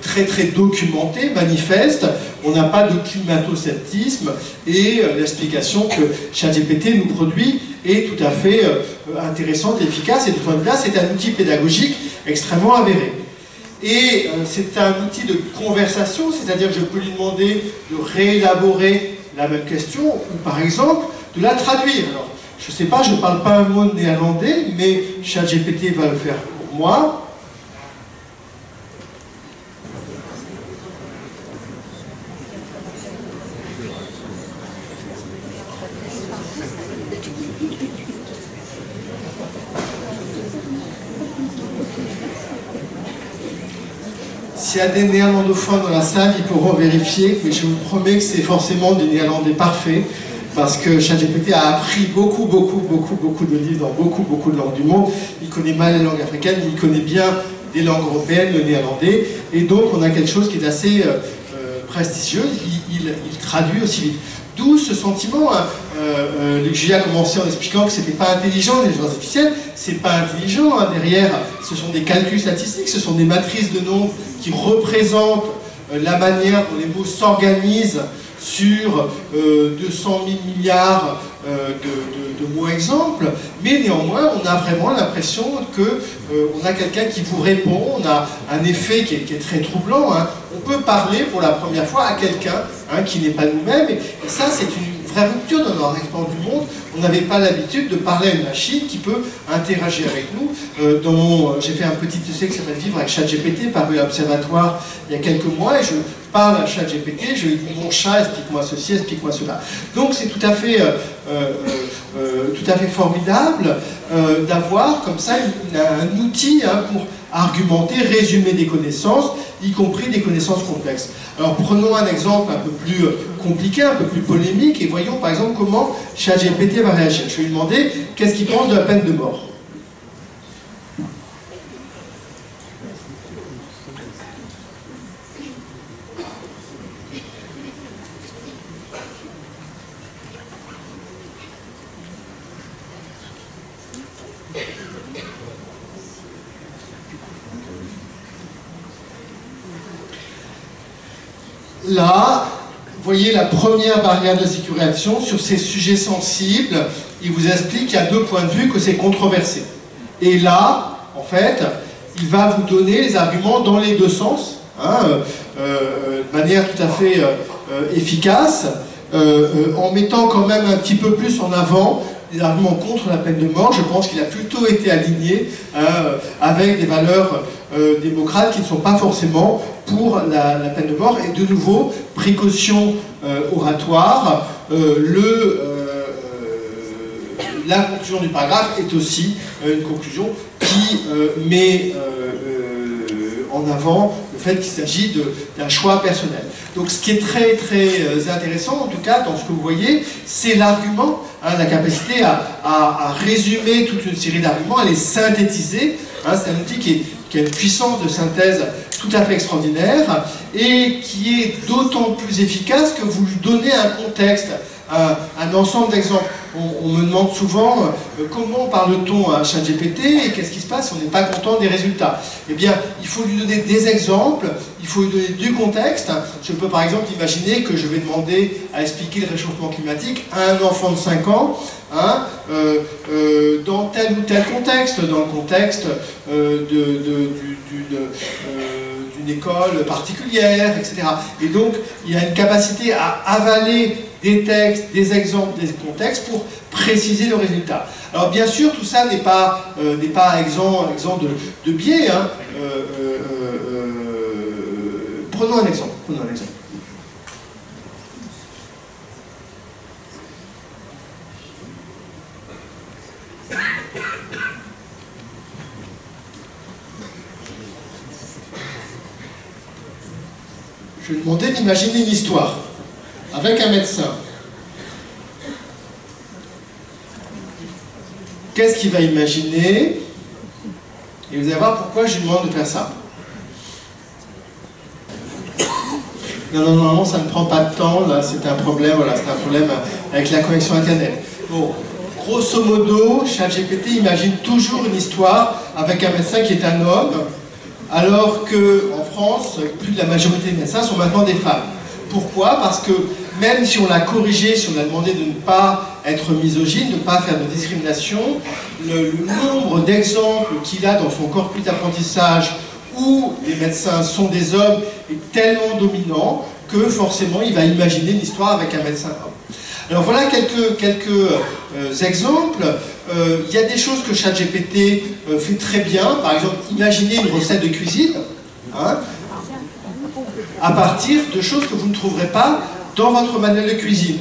Speaker 6: très très documentées, manifestes, on n'a pas de climato-sceptisme, et l'explication que ChatGPT nous produit est tout à fait intéressante, efficace, et de ce point de vue-là, c'est un outil pédagogique extrêmement avéré. Et c'est un outil de conversation, c'est-à-dire que je peux lui demander de réélaborer la même question, ou par exemple, de la traduire. Alors, je ne sais pas, je ne parle pas un mot de néerlandais, mais ChatGPT va le faire pour moi. S'il y a des néerlandophones dans la salle, ils pourront vérifier, mais je vous promets que c'est forcément du néerlandais parfait, parce que ChatGPT a appris beaucoup de livres dans beaucoup de langues du monde. Il connaît mal les langues africaines, mais il connaît bien des langues européennes, le néerlandais, et donc on a quelque chose qui est assez prestigieux, il traduit aussi vite. D'où ce sentiment, Julia a commencé en expliquant que c'était pas intelligent, l'intelligence artificielle, c'est pas intelligent, derrière ce sont des calculs statistiques, ce sont des matrices de nombres qui représentent la manière dont les mots s'organisent sur 200 000 milliards de mots exemples, mais néanmoins on a vraiment l'impression qu'on a quelqu'un qui vous répond, on a un effet qui est très troublant, on peut parler pour la première fois à quelqu'un qui n'est pas nous-mêmes, et ça c'est une vraie rupture dans notre expérience du monde. On n'avait pas l'habitude de parler à une machine qui peut interagir avec nous. J'ai fait un petit essai qui s'appelle Vivre avec ChatGPT, paru à l'Observatoire il y a quelques mois, et je parle à ChatGPT, je lui dis mon chat, explique-moi ceci, explique-moi cela. Donc c'est tout à fait formidable d'avoir comme ça un outil pour argumenter, résumer des connaissances, y compris des connaissances complexes. Alors prenons un exemple un peu plus compliqué, un peu plus polémique, et voyons par exemple comment ChatGPT va réagir. Je vais lui demander qu'est-ce qu'il pense de la peine de mort. là, vous voyez la première barrière de sécurité sur ces sujets sensibles. Il vous explique qu'il y a deux points de vue, que c'est controversé. Et là, en fait, il va vous donner les arguments dans les deux sens, de manière tout à fait efficace, en mettant quand même un petit peu plus en avant les arguments contre la peine de mort. Je pense qu'il a plutôt été aligné avec des valeurs démocrates qui ne sont pas forcément pour la peine de mort. Et de nouveau, précaution oratoire, la conclusion du paragraphe est aussi une conclusion qui met en avant le fait qu'il s'agit d'un choix personnel. Donc ce qui est très très intéressant, en tout cas dans ce que vous voyez, c'est l'argument, la capacité à résumer toute une série d'arguments, à les synthétiser. C'est un outil qui a une puissance de synthèse tout à fait extraordinaire et qui est d'autant plus efficace que vous lui donnez un contexte, un ensemble d'exemples. On me demande souvent comment parle-t-on à ChatGPT et qu'est-ce qui se passe si on n'est pas content des résultats. Eh bien, il faut lui donner des exemples, il faut lui donner du contexte. Je peux par exemple imaginer que je vais demander à expliquer le réchauffement climatique à un enfant de 5 ans, dans tel ou tel contexte, dans le contexte d'une école particulière, etc. Et donc, il y a une capacité à avaler des textes, des exemples, des contextes pour préciser le résultat. Alors bien sûr, tout ça n'est pas exempt de biais. Prenons un exemple. Je vais demander d'imaginer une histoire avec un médecin. Qu'est-ce qu'il va imaginer? Et vous allez voir pourquoi je lui demande de faire ça. Non, normalement ça ne prend pas de temps, là c'est un problème, voilà, c'est un problème avec la connexion internet. Bon, grosso modo, ChatGPT imagine toujours une histoire avec un médecin qui est un homme, alors qu'en France, plus de la majorité des médecins sont maintenant des femmes. Pourquoi? Parce que même si on l'a corrigé, si on a demandé de ne pas être misogyne, de ne pas faire de discrimination, le nombre d'exemples qu'il a dans son corpus d'apprentissage où les médecins sont des hommes est tellement dominant que forcément il va imaginer une histoire avec un médecin homme. Alors voilà quelques exemples. Il y a des choses que ChatGPT fait très bien. Par exemple, imaginez une recette de cuisine à partir de choses que vous ne trouverez pas dans votre manuel de cuisine.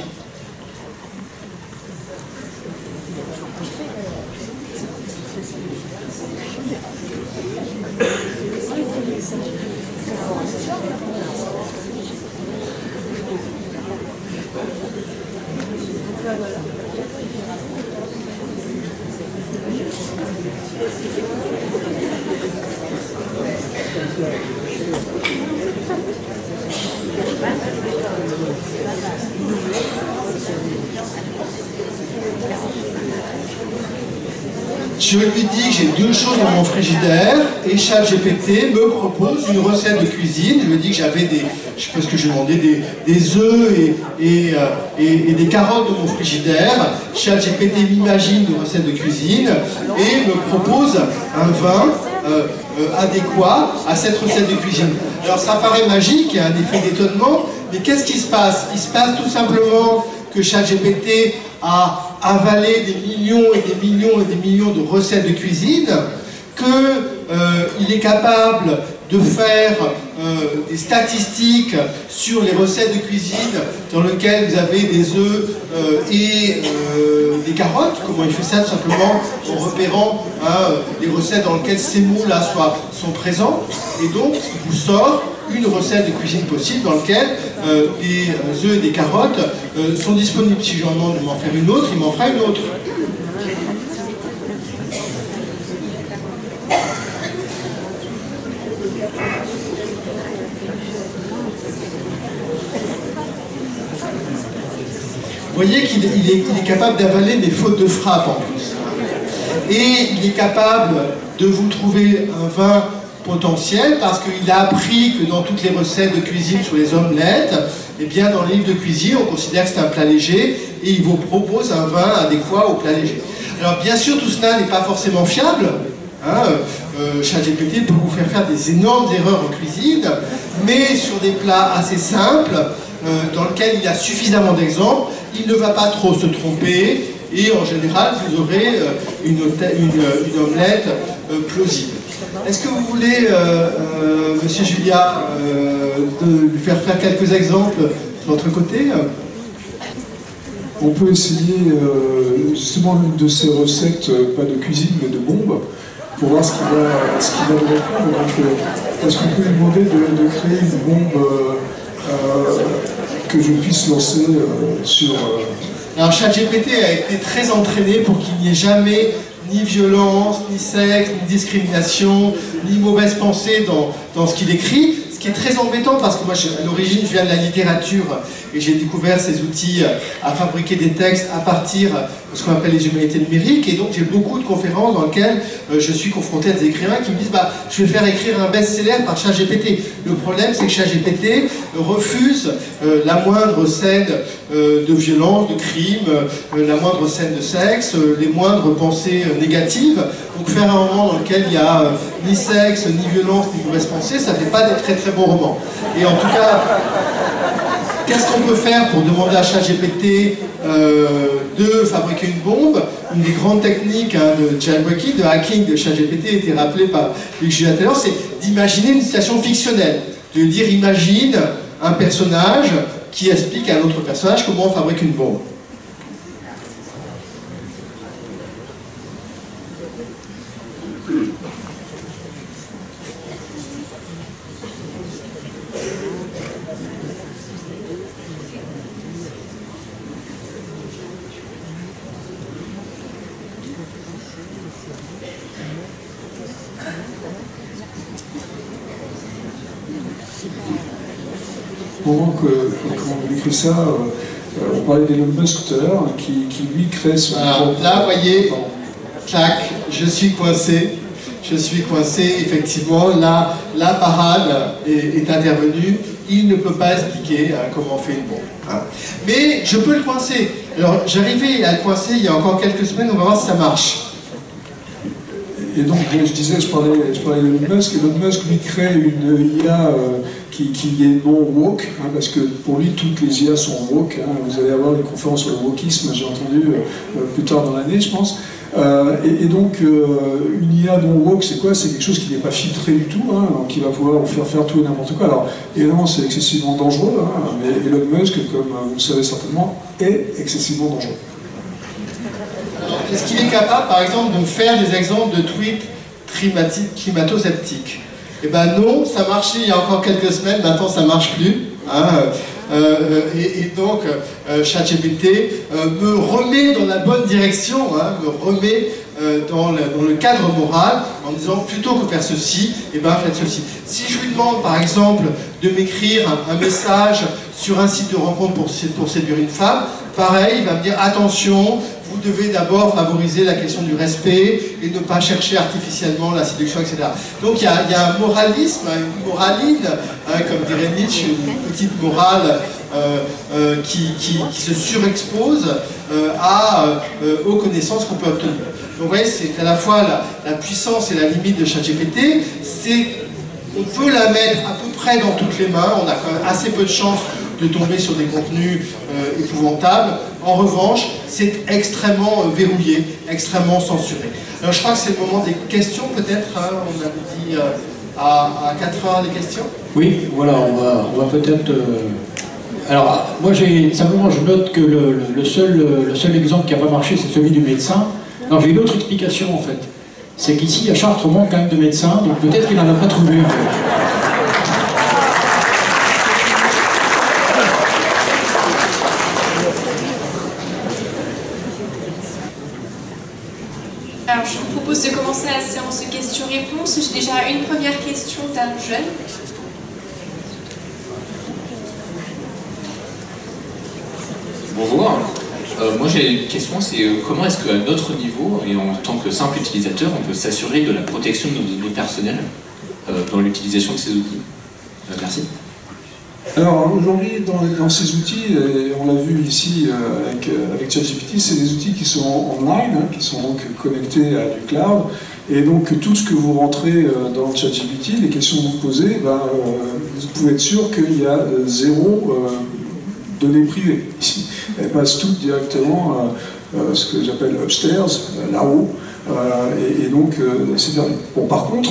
Speaker 6: Je lui dis que j'ai deux choses dans mon frigidaire et ChatGPT me propose une recette de cuisine. Je lui dis que j'avais je sais pas ce que je demandais, des œufs et des carottes dans mon frigidaire. ChatGPT m'imagine une recette de cuisine et me propose un vin adéquat à cette recette de cuisine. Alors ça paraît magique, il y a un effet d'étonnement, mais qu'est-ce qui se passe? Il se passe tout simplement que ChatGPT a avalé des millions et des millions et des millions de recettes de cuisine, qu'il est capable de faire des statistiques sur les recettes de cuisine dans lesquelles vous avez des œufs et des carottes. Comment il fait ça? Tout simplement en repérant des recettes dans lesquelles ces mots-là sont présents. Et donc, il vous sort une recette de cuisine possible dans laquelle des œufs et des carottes sont disponibles. Si je lui demande de m'en faire une autre, il m'en fera une autre. Vous voyez qu'il est capable d'avaler des fautes de frappe en plus. Et il est capable de vous trouver un vin potentiel parce qu'il a appris que dans toutes les recettes de cuisine sur les omelettes, eh bien dans le livre de cuisine, on considère que c'est un plat léger et il vous propose un vin adéquat au plat léger. Alors bien sûr, tout cela n'est pas forcément fiable. ChatGPT peut vous faire des énormes erreurs en cuisine, mais sur des plats assez simples, dans lesquels il y a suffisamment d'exemples, il ne va pas trop se tromper et en général, vous aurez une omelette plausible. Est-ce que vous voulez, Monsieur Julia, lui faire quelques exemples de votre côté?
Speaker 5: On peut essayer justement une de ces recettes, pas de cuisine mais de bombe, pour voir ce qu'il va nous répondre. Donc, est-ce qu'on peut lui demander de créer une bombe que je puisse lancer sur...
Speaker 6: Alors ChatGPT a été très entraîné pour qu'il n'y ait jamais ni violence, ni sexe, ni discrimination, ni mauvaise pensée dans ce qu'il écrit. Ce qui est très embêtant parce que moi, à l'origine, je viens de la littérature et j'ai découvert ces outils à fabriquer des textes à partir de ce qu'on appelle les humanités numériques. Et donc, j'ai beaucoup de conférences dans lesquelles je suis confronté à des écrivains qui me disent « je vais faire écrire un best-seller par ChatGPT ». Le problème, c'est que ChatGPT refuse la moindre scène de violence, de crime, la moindre scène de sexe, les moindres pensées négatives. Donc, faire un roman dans lequel il n'y a ni sexe, ni violence, ni mauvaise pensée, ça ne fait pas des très très bons romans. Et en tout cas, qu'est-ce qu'on peut faire pour demander à ChatGPT de fabriquer une bombe? Une des grandes techniques de jailbreaking, de hacking de ChatGPT, a été rappelée par Luc Julia tout à l'heure, c'est d'imaginer une situation fictionnelle. De dire, imagine un personnage qui explique à un autre personnage comment on fabrique une bombe.
Speaker 5: Pendant qu'on décrit ça, on parlait d'Elon Musk tout à l'heure, qui lui crée son...
Speaker 6: Alors là, vous voyez, clac, je suis coincé, effectivement, là, la parade est intervenue, il ne peut pas expliquer comment on fait une bombe. Mais je peux le coincer. Alors, j'arrivais à le coincer il y a encore quelques semaines, on va voir si ça marche.
Speaker 5: Et donc, je disais, je parlais d'Elon Musk. Elon Musk, lui, crée une IA qui est non woke, parce que pour lui, toutes les IA sont woke. Vous allez avoir une conférence sur le wokisme, j'ai entendu plus tard dans l'année, je pense. Et donc, une IA non woke, c'est quoi? C'est quelque chose qui n'est pas filtré du tout, donc qui va pouvoir vous faire tout et n'importe quoi. Alors, évidemment, c'est excessivement dangereux, mais Elon Musk, comme vous le savez certainement, est excessivement dangereux.
Speaker 6: Est-ce qu'il est capable, par exemple, de faire des exemples de tweets climato-sceptiques? Eh bien non, ça marchait il y a encore quelques semaines, maintenant ça ne marche plus. Et donc, ChatGPT me remet dans la bonne direction, me remet dans le cadre moral, en me disant plutôt que faire ceci, eh ben faites ceci. Si je lui demande, par exemple, de m'écrire un message sur un site de rencontre pour séduire une femme, pareil, il va me dire attention, vous devez d'abord favoriser la question du respect et ne pas chercher artificiellement la séduction, etc. Donc il y a un moralisme, une moraline, comme dirait Nietzsche, une petite morale qui se surexpose aux connaissances qu'on peut obtenir. Donc vous voyez, c'est à la fois la puissance et la limite de ChatGPT, on peut la mettre à peu près dans toutes les mains, on a quand même assez peu de chances de tomber sur des contenus épouvantables. En revanche, c'est extrêmement verrouillé, extrêmement censuré. Alors je crois que c'est le moment des questions peut-être, on avait dit à 4h les questions.
Speaker 7: Oui, voilà, on va peut-être... Alors, moi simplement je note que le seul exemple qui n'a pas marché, c'est celui du médecin. Non, j'ai une autre explication en fait. C'est qu'ici, à Chartres, on manque quand même de médecins, donc peut-être qu'il n'en a pas trouvé en fait.
Speaker 3: Alors, je vous propose de commencer la séance de questions-réponses. J'ai déjà une première question d'un jeune.
Speaker 8: Bonjour. Moi j'ai une question, c'est comment est-ce qu'à notre niveau, et en tant que simple utilisateur, on peut s'assurer de la protection de nos données personnelles dans l'utilisation de ces outils? Merci.
Speaker 5: Alors aujourd'hui, dans ces outils, on l'a vu ici avec ChatGPT, c'est des outils qui sont online, qui sont donc connectés à du cloud. Et donc tout ce que vous rentrez dans ChatGPT, les questions que vous posez, vous pouvez être sûr qu'il y a zéro données privées. Ici, elles passent toutes directement ce que j'appelle upstairs, là-haut. Et donc c'est perdu. Bon, par contre,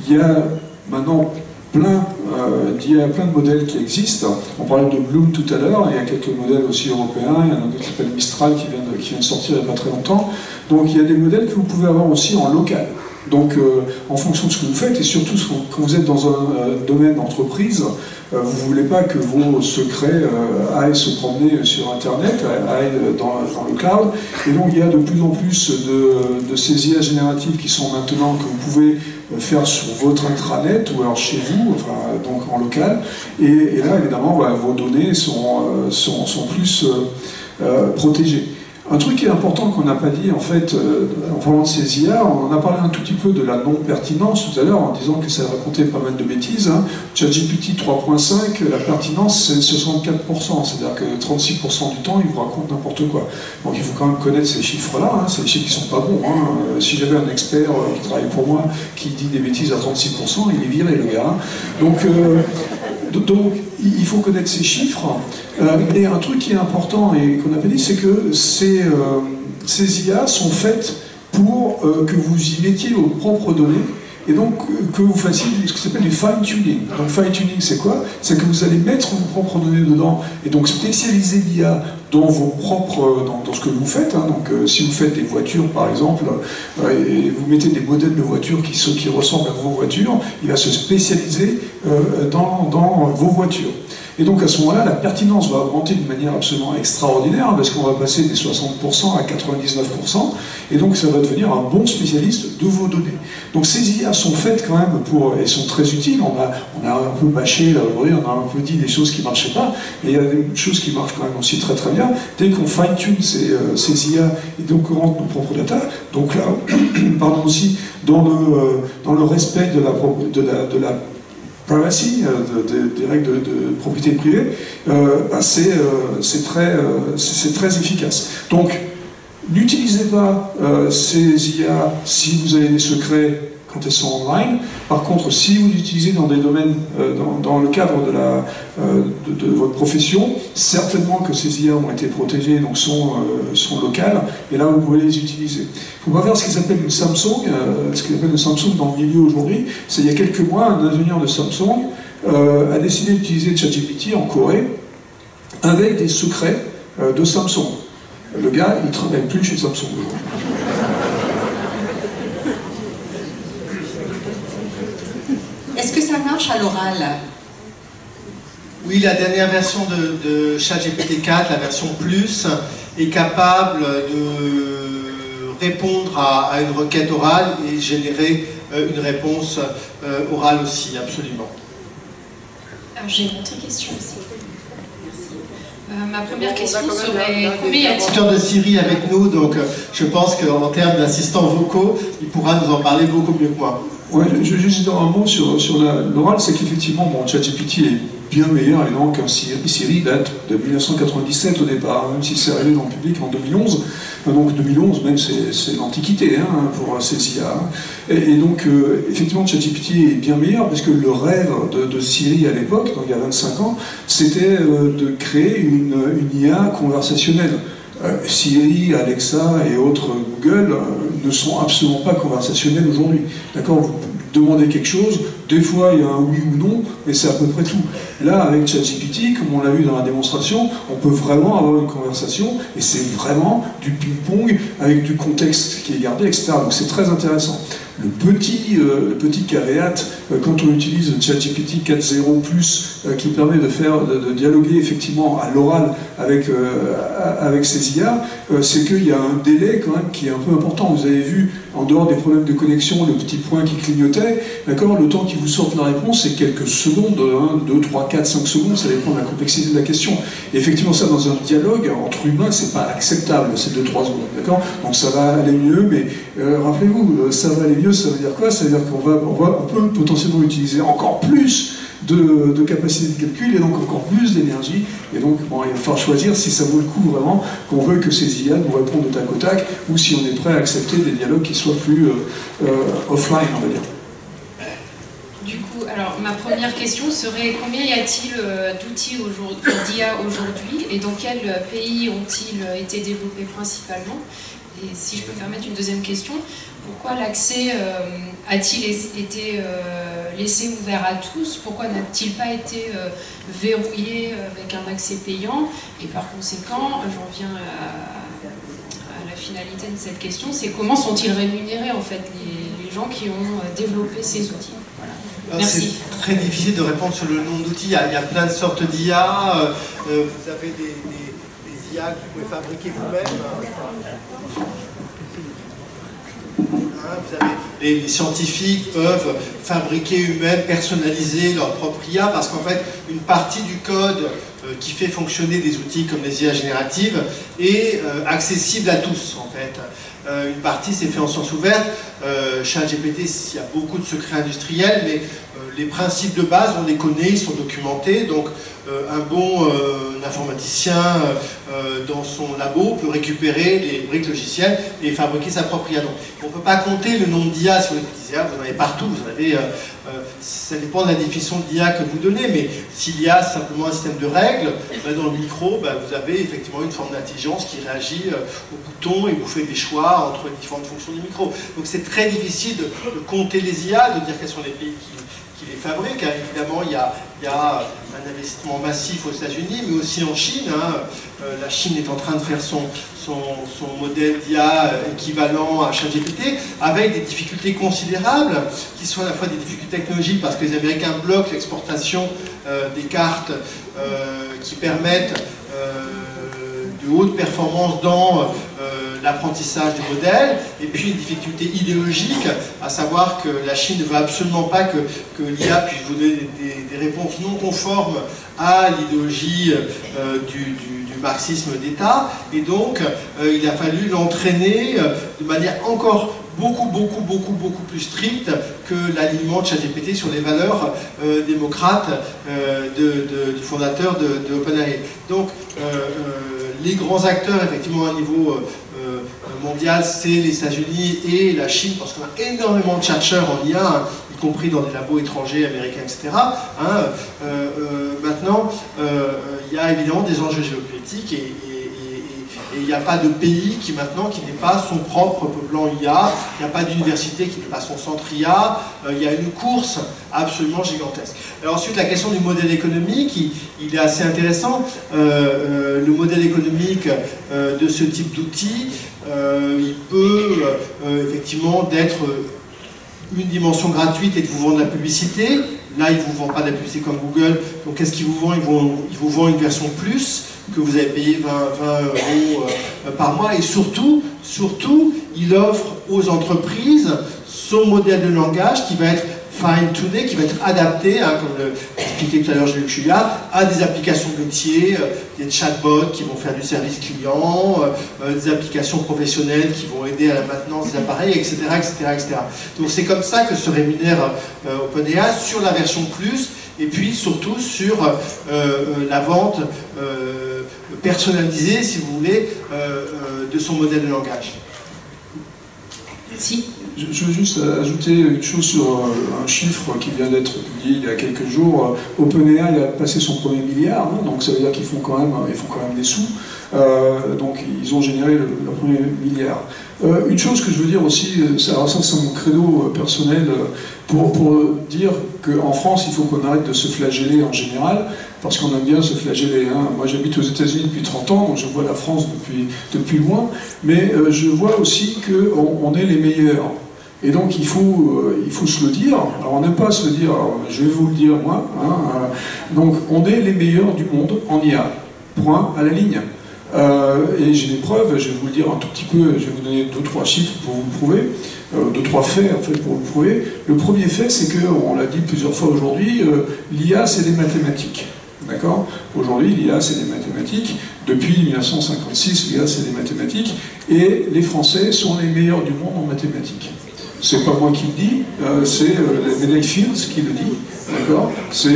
Speaker 5: il y a maintenant il y a plein de modèles qui existent. On parlait de Bloom tout à l'heure, il y a quelques modèles aussi européens, il y en a un autre qui s'appelle Mistral qui vient de sortir il n'y a pas très longtemps. Donc il y a des modèles que vous pouvez avoir aussi en local. Donc en fonction de ce que vous faites, et surtout quand vous êtes dans un domaine d'entreprise, vous ne voulez pas que vos secrets aillent se promener sur Internet, aillent dans le cloud. Et donc il y a de plus en plus de ces IA génératives qui sont maintenant que vous pouvez faire sur votre intranet ou alors chez vous, donc en local. Et là, évidemment, vos données sont plus protégées. Un truc qui est important qu'on n'a pas dit, en fait, en parlant de ces IA, on en a parlé un tout petit peu de la non-pertinence tout à l'heure, en disant que ça racontait pas mal de bêtises. ChatGPT 3.5, la pertinence, c'est 64%, c'est-à-dire que 36% du temps, il vous raconte n'importe quoi. Donc il faut quand même connaître ces chiffres-là, c'est des chiffres qui sont pas bons. Si j'avais un expert qui travaille pour moi, qui dit des bêtises à 36%, il est viré, le gars. Donc il faut connaître ces chiffres. Et un truc qui est important et qu'on n'a pas dit, c'est que ces IA sont faites pour que vous y mettiez vos propres données et donc que vous fassiez ce qui s'appelle du fine-tuning. Donc fine-tuning, c'est quoi? C'est que vous allez mettre vos propres données dedans et donc spécialiser l'IA dans vos propres, dans ce que vous faites. Donc si vous faites des voitures par exemple, et vous mettez des modèles de voitures qui ressemblent à vos voitures, il va se spécialiser dans vos voitures. Et donc à ce moment-là, la pertinence va augmenter d'une manière absolument extraordinaire, parce qu'on va passer des 60% à 99%, et donc ça va devenir un bon spécialiste de vos données. Donc ces IA sont faites quand même et sont très utiles. On a un peu bâché là aujourd'hui, on a un peu dit des choses qui ne marchaient pas, mais il y a des choses qui marchent quand même aussi très très bien. Dès qu'on fine-tune ces IA, et donc on rentre nos propres data, donc là, pardon aussi, dans le respect de la privacy, des règles de propriété privée, c'est très efficace. Donc, n'utilisez pas ces IA si vous avez des secrets quand elles sont online. Par contre, si vous l'utilisez dans des domaines, dans le cadre de votre profession, certainement que ces IA ont été protégées, donc sont locales, et là vous pouvez les utiliser. Il ne faut pas faire ce qu'ils appellent une Samsung, ce qu'ils appellent une Samsung dans le milieu aujourd'hui, c'est il y a quelques mois, un ingénieur de Samsung a décidé d'utiliser ChatGPT en Corée avec des secrets de Samsung. Le gars, il ne travaille plus chez Samsung aujourd'hui.
Speaker 9: Est-ce que ça marche à l'oral?
Speaker 6: Oui, la dernière version de ChatGPT 4, la version Plus, est capable de répondre à une requête orale et générer une réponse orale aussi, absolument.
Speaker 3: Alors j'ai une autre question aussi. Ma première question serait combien y a-t-il
Speaker 6: De Siri avec nous, donc je pense qu'en termes d'assistants vocaux, il pourra nous en parler beaucoup mieux que moi.
Speaker 5: Ouais, je vais juste dire un mot sur l'oral, c'est qu'effectivement, ChatGPT est bien meilleur évidemment qu'un Siri. Siri date de 1997 au départ, même si c'est arrivé dans le public en 2011. Donc 2011, même c'est l'antiquité pour ces IA. Et donc effectivement, ChatGPT est bien meilleur parce que le rêve de Siri à l'époque, donc il y a 25 ans, c'était de créer une IA conversationnelle. Siri, Alexa et autres Google ne sont absolument pas conversationnels aujourd'hui. D'accord, vous demandez quelque chose, des fois il y a un oui ou non, mais c'est à peu près tout. Là, avec ChatGPT, comme on l'a vu dans la démonstration, on peut vraiment avoir une conversation et c'est vraiment du ping-pong avec du contexte qui est gardé, etc. Donc c'est très intéressant. Le petit caveat, quand on utilise ChatGPT 4.0+, qui permet de dialoguer effectivement à l'oral avec ces IA, c'est qu'il y a un délai quand même qui est un peu important. Vous avez vu en dehors des problèmes de connexion, le petit point qui clignotait, d'accord, le temps qu'il vous sorte la réponse, c'est quelques secondes, 1, 2, 3, 4, 5 secondes, ça dépend de la complexité de la question. Et effectivement, ça, dans un dialogue entre humains, c'est pas acceptable, c'est 2-3 secondes, d'accord? Donc ça va aller mieux, mais rappelez-vous, ça va aller mieux, ça veut dire quoi? Ça veut dire qu'on peut potentiellement utiliser encore plus de capacité de calcul et donc encore plus d'énergie. Et donc, bon, il va falloir choisir si ça vaut le coup vraiment, qu'on veut que ces IA nous répondent de tac au tac, ou si on est prêt à accepter des dialogues qui soient plus offline, on va dire.
Speaker 10: Du coup, alors ma première question serait combien y a-t-il d'outils d'IA aujourd'hui et dans quels pays ont-ils été développés principalement? Et si je peux me permettre une deuxième question, pourquoi l'accès a-t-il été laissé ouvert à tous? Pourquoi n'a-t-il pas été verrouillé avec un accès payant? Et par conséquent, j'en viens à la finalité de cette question, c'est comment sont-ils rémunérés en fait les gens qui ont développé ces outils? Voilà. Merci.
Speaker 6: C'est très difficile de répondre sur le nombre d'outils. Il y a plein de sortes d'IA. Vous avez des IA que vous pouvez fabriquer vous-même. Vous avez, les scientifiques peuvent fabriquer eux-mêmes, personnaliser leur propre IA, parce qu'en fait, une partie du code qui fait fonctionner des outils comme les IA génératives est accessible à tous, en fait. Une partie c'est fait en sciences ouvertes. ChatGPT, il y a beaucoup de secrets industriels, mais les principes de base, on les connaît, ils sont documentés. Donc, un bon informaticien dans son labo peut récupérer les briques logicielles et fabriquer sa propre IA. Donc, on ne peut pas compter le nombre d'IA sur les petits IA, vous en avez partout. Vous avez, ça dépend de la définition d'IA que vous donnez, mais s'il y a simplement un système de règles, dans le micro, vous avez effectivement une forme d'intelligence qui réagit au bouton et vous fait des choix entre les différentes fonctions du micro. Donc c'est très difficile de compter les IA, de dire quels sont les pays qui les fabriquent. Évidemment, il y a un investissement massif aux États-Unis, mais aussi en Chine. La Chine est en train de faire son modèle d'IA équivalent à ChatGPT, avec des difficultés considérables, qui sont à la fois des difficultés technologiques, parce que les Américains bloquent l'exportation des cartes qui permettent de haute performance dans l'apprentissage du modèle, et puis une difficulté idéologique, à savoir que la Chine ne veut absolument pas que l'IA puisse vous donner des réponses non conformes à l'idéologie du marxisme d'État, et donc il a fallu l'entraîner de manière encore beaucoup plus stricte que l'alignement de ChatGPT sur les valeurs démocrates du fondateur de OpenAI. Donc les grands acteurs, effectivement, à un niveau mondial, c'est les États-Unis et la Chine, parce qu'on a énormément de chercheurs en IA, y compris dans des labos étrangers, américains, etc. Maintenant, il y a évidemment des enjeux géopolitiques et il n'y a pas de pays qui n'ait pas son propre plan IA, il n'y a pas d'université qui n'ait pas son centre IA, il y a une course absolument gigantesque. Alors ensuite, la question du modèle économique, il est assez intéressant. Le modèle économique de ce type d'outil, il peut effectivement d'être une dimension gratuite et de vous vendre la publicité. Là, ils ne vous vendent pas de la publicité comme Google. Donc, qu'est-ce qu'ils vous vendent? Ils vous vendent une version plus, que vous avez payé 20 € par mois. Et surtout, il offre aux entreprises son modèle de langage qui va être fine-tuné, qui va être adapté, comme l'expliquait tout à l'heure Julia, à des applications métiers, des chatbots qui vont faire du service client, des applications professionnelles qui vont aider à la maintenance des appareils, etc. etc. Donc c'est comme ça que se rémunère OpenAI, sur la version plus, et puis surtout sur la vente personnalisée, si vous voulez, de son modèle de langage.
Speaker 10: Merci.
Speaker 5: Je veux juste ajouter une chose sur un chiffre qui vient d'être publié il y a quelques jours. OpenAI a passé son premier milliard, donc ça veut dire qu'ils font quand même des sous. Donc ils ont généré le premier milliard. Une chose que je veux dire aussi, ça c'est mon credo personnel, pour dire qu'en France, il faut qu'on arrête de se flageller en général, parce qu'on aime bien se flageller. Moi j'habite aux États-Unis depuis 30 ans, donc je vois la France depuis loin, mais je vois aussi qu'on est les meilleurs. Et donc il faut se le dire. Alors on n'aime pas se le dire, alors, je vais vous le dire moi. Donc on est les meilleurs du monde en IA. Point à la ligne. Et j'ai des preuves, je vais vous le dire un tout petit peu, je vais vous donner 2-3 chiffres pour vous le prouver, 2-3 faits en fait pour vous le prouver. Le premier fait, c'est que, on l'a dit plusieurs fois aujourd'hui, l'IA c'est des mathématiques. D'accord ? Aujourd'hui, l'IA c'est des mathématiques. Depuis 1956, l'IA c'est des mathématiques. Et les Français sont les meilleurs du monde en mathématiques. C'est pas moi qui le dis, c'est la médaille Fields qui le dit. D'accord ? C'est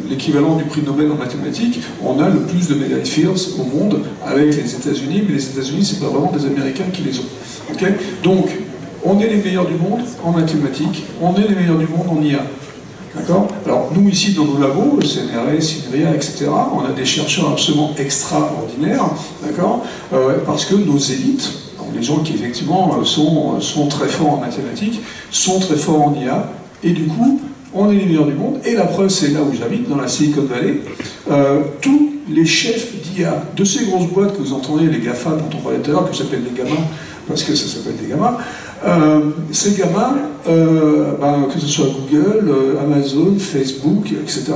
Speaker 5: l'équivalent du prix Nobel en mathématiques. On a le plus de médailles Fields au monde avec les États-Unis, mais les États-Unis, c'est pas vraiment des Américains qui les ont. Okay ? Donc, on est les meilleurs du monde en mathématiques, on est les meilleurs du monde en IA. D'accord ? Alors, nous, ici, dans nos labos, le CNRS, INRIA, etc., on a des chercheurs absolument extraordinaires, d'accord ? Parce que nos élites, les gens qui, effectivement, sont très forts en mathématiques, sont très forts en IA, et du coup, on est les meilleurs du monde. Et la preuve, c'est là où j'habite, dans la Silicon Valley, tous les chefs d'IA de ces grosses boîtes que vous entendez, les GAFA dont on parlait tout à l'heure, que j'appelle les gamins, parce que ça s'appelle des gamins, ces gamins, que ce soit Google, Amazon, Facebook, etc.,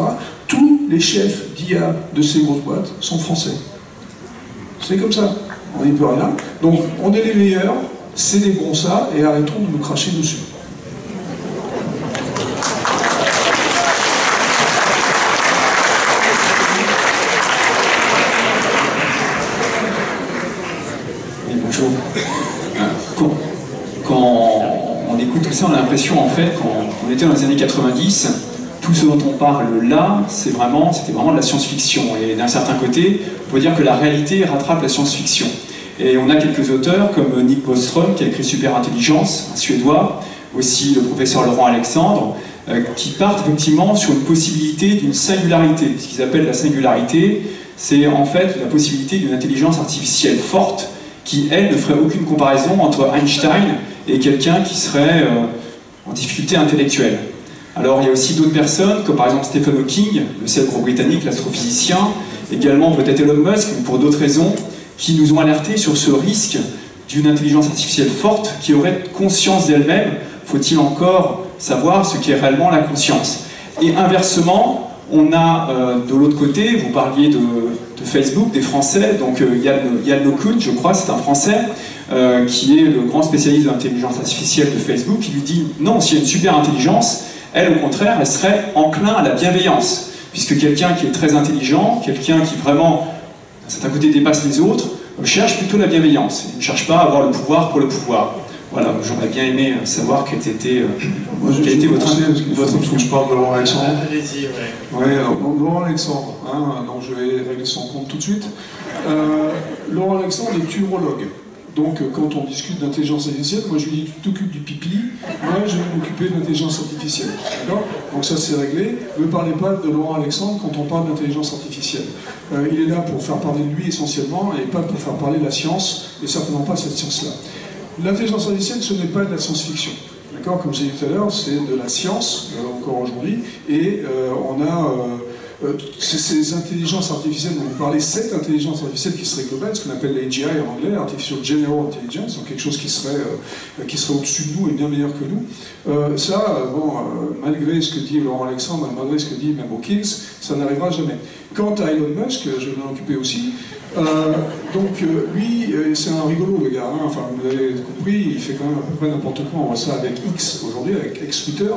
Speaker 5: tous les chefs d'IA de ces grosses boîtes sont français. C'est comme ça, on n'y peut rien. Donc on est les meilleurs, c'est des bons ça, et arrêtons de nous cracher dessus.
Speaker 8: Oui, bonjour. Quand on écoute tout ça, on a l'impression, en fait, qu'on était dans les années 90, tout ce dont on parle là, c'était vraiment de la science-fiction. Et d'un certain côté, on peut dire que la réalité rattrape la science-fiction. Et on a quelques auteurs, comme Nick Bostrom, qui a écrit Superintelligence, un Suédois, aussi le professeur Laurent Alexandre, qui partent effectivement sur une possibilité d'une singularité. Ce qu'ils appellent la singularité, c'est en fait la possibilité d'une intelligence artificielle forte, qui, elle, ne ferait aucune comparaison entre Einstein et quelqu'un qui serait en difficulté intellectuelle. Alors il y a aussi d'autres personnes, comme par exemple Stephen Hawking, le célèbre britannique, l'astrophysicien, également peut-être Elon Musk, mais pour d'autres raisons, qui nous ont alertés sur ce risque d'une intelligence artificielle forte qui aurait conscience d'elle-même. Faut-il encore savoir ce qu'est réellement la conscience? Et inversement, on a de l'autre côté, vous parliez de Facebook, des Français, donc Yann LeCun, je crois, c'est un Français, qui est le grand spécialiste de l'intelligence artificielle de Facebook, qui lui dit non, s'il y a une super intelligence, elle, au contraire, elle serait enclin à la bienveillance, puisque quelqu'un qui est très intelligent, quelqu'un qui vraiment, d'un certain côté, dépasse les autres, cherche plutôt la bienveillance. Il ne cherche pas à avoir le pouvoir pour le pouvoir. Voilà, j'aurais bien aimé savoir quel était votre...
Speaker 5: Faut que je parle de Laurent Alexandre.
Speaker 6: Allez-y, ouais.
Speaker 5: Ouais, alors, Laurent Alexandre, donc je vais régler son compte tout de suite. Laurent Alexandre est urologue. Donc quand on discute d'intelligence artificielle, moi je lui dis tu t'occupes du pipi, moi je vais m'occuper de l'intelligence artificielle. D'accord ? Donc ça c'est réglé. Ne parlez pas de Laurent Alexandre quand on parle d'intelligence artificielle. Il est là pour faire parler de lui essentiellement et pas pour faire parler de la science, et certainement pas cette science-là. L'intelligence artificielle, ce n'est pas de la science-fiction. D'accord ? Comme j'ai dit tout à l'heure, c'est de la science, encore aujourd'hui, et on a ces intelligences artificielles dont vous parlez, cette intelligence artificielle qui serait globale, ce qu'on appelle l'AGI en anglais, Artificial General Intelligence, donc quelque chose qui serait au-dessus de nous et bien meilleur que nous. Malgré ce que dit Laurent Alexandre, malgré ce que dit même Hawkins, ça n'arrivera jamais. Quant à Elon Musk, je vais m'en occuper aussi. Lui, c'est un rigolo le gars, hein. Enfin vous avez compris, il fait quand même à peu près n'importe quoi, on voit ça avec X aujourd'hui, avec X-Twitter.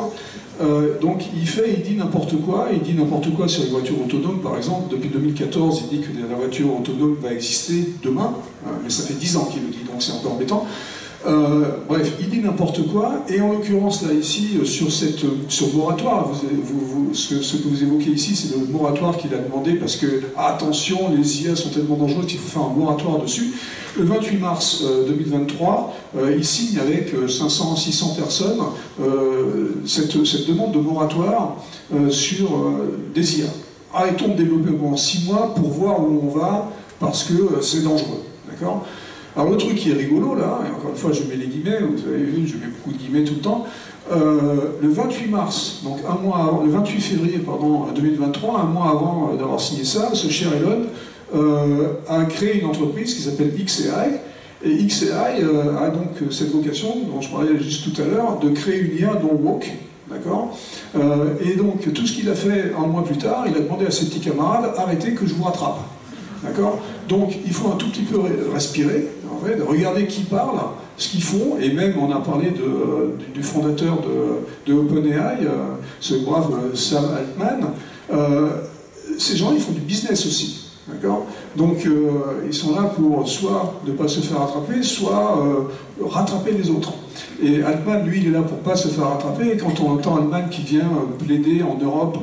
Speaker 5: Donc il dit n'importe quoi, sur les voitures autonomes par exemple. Depuis 2014 il dit que la voiture autonome va exister demain, mais ça fait 10 ans qu'il le dit, donc c'est un peu embêtant. Bref, il dit n'importe quoi, et en l'occurrence là ici, sur moratoire, ce que vous évoquez ici, c'est le moratoire qu'il a demandé, parce que, attention, les IA sont tellement dangereuses qu'il faut faire un moratoire dessus. Le 28 mars 2023, il signe avec 500-600 personnes cette demande de moratoire sur des IA. Arrêtons de développer pendant 6 mois pour voir où on va, parce que c'est dangereux. D'accord ? Alors le truc qui est rigolo là, et encore une fois je mets les guillemets, vous avez vu, je mets beaucoup de guillemets tout le temps, le 28 mars, donc un mois avant, le 28 février 2023, un mois avant d'avoir signé ça, ce cher Elon a créé une entreprise qui s'appelle XAI, et XAI a donc cette vocation, dont je parlais juste tout à l'heure, de créer une IA dont woke, d'accord ? Et donc tout ce qu'il a fait un mois plus tard, il a demandé à ses petits camarades, arrêtez que je vous rattrape. D'accord? Donc il faut un tout petit peu respirer, en fait, regarder qui parle, ce qu'ils font, et même on a parlé du fondateur de OpenAI, ce brave Sam Altman. Ces gens, ils font du business aussi. D'accord? Donc ils sont là pour soit ne pas se faire rattraper, soit rattraper les autres. Et Altman, lui, il est là pour pas se faire rattraper. Et quand on entend Altman qui vient plaider en Europe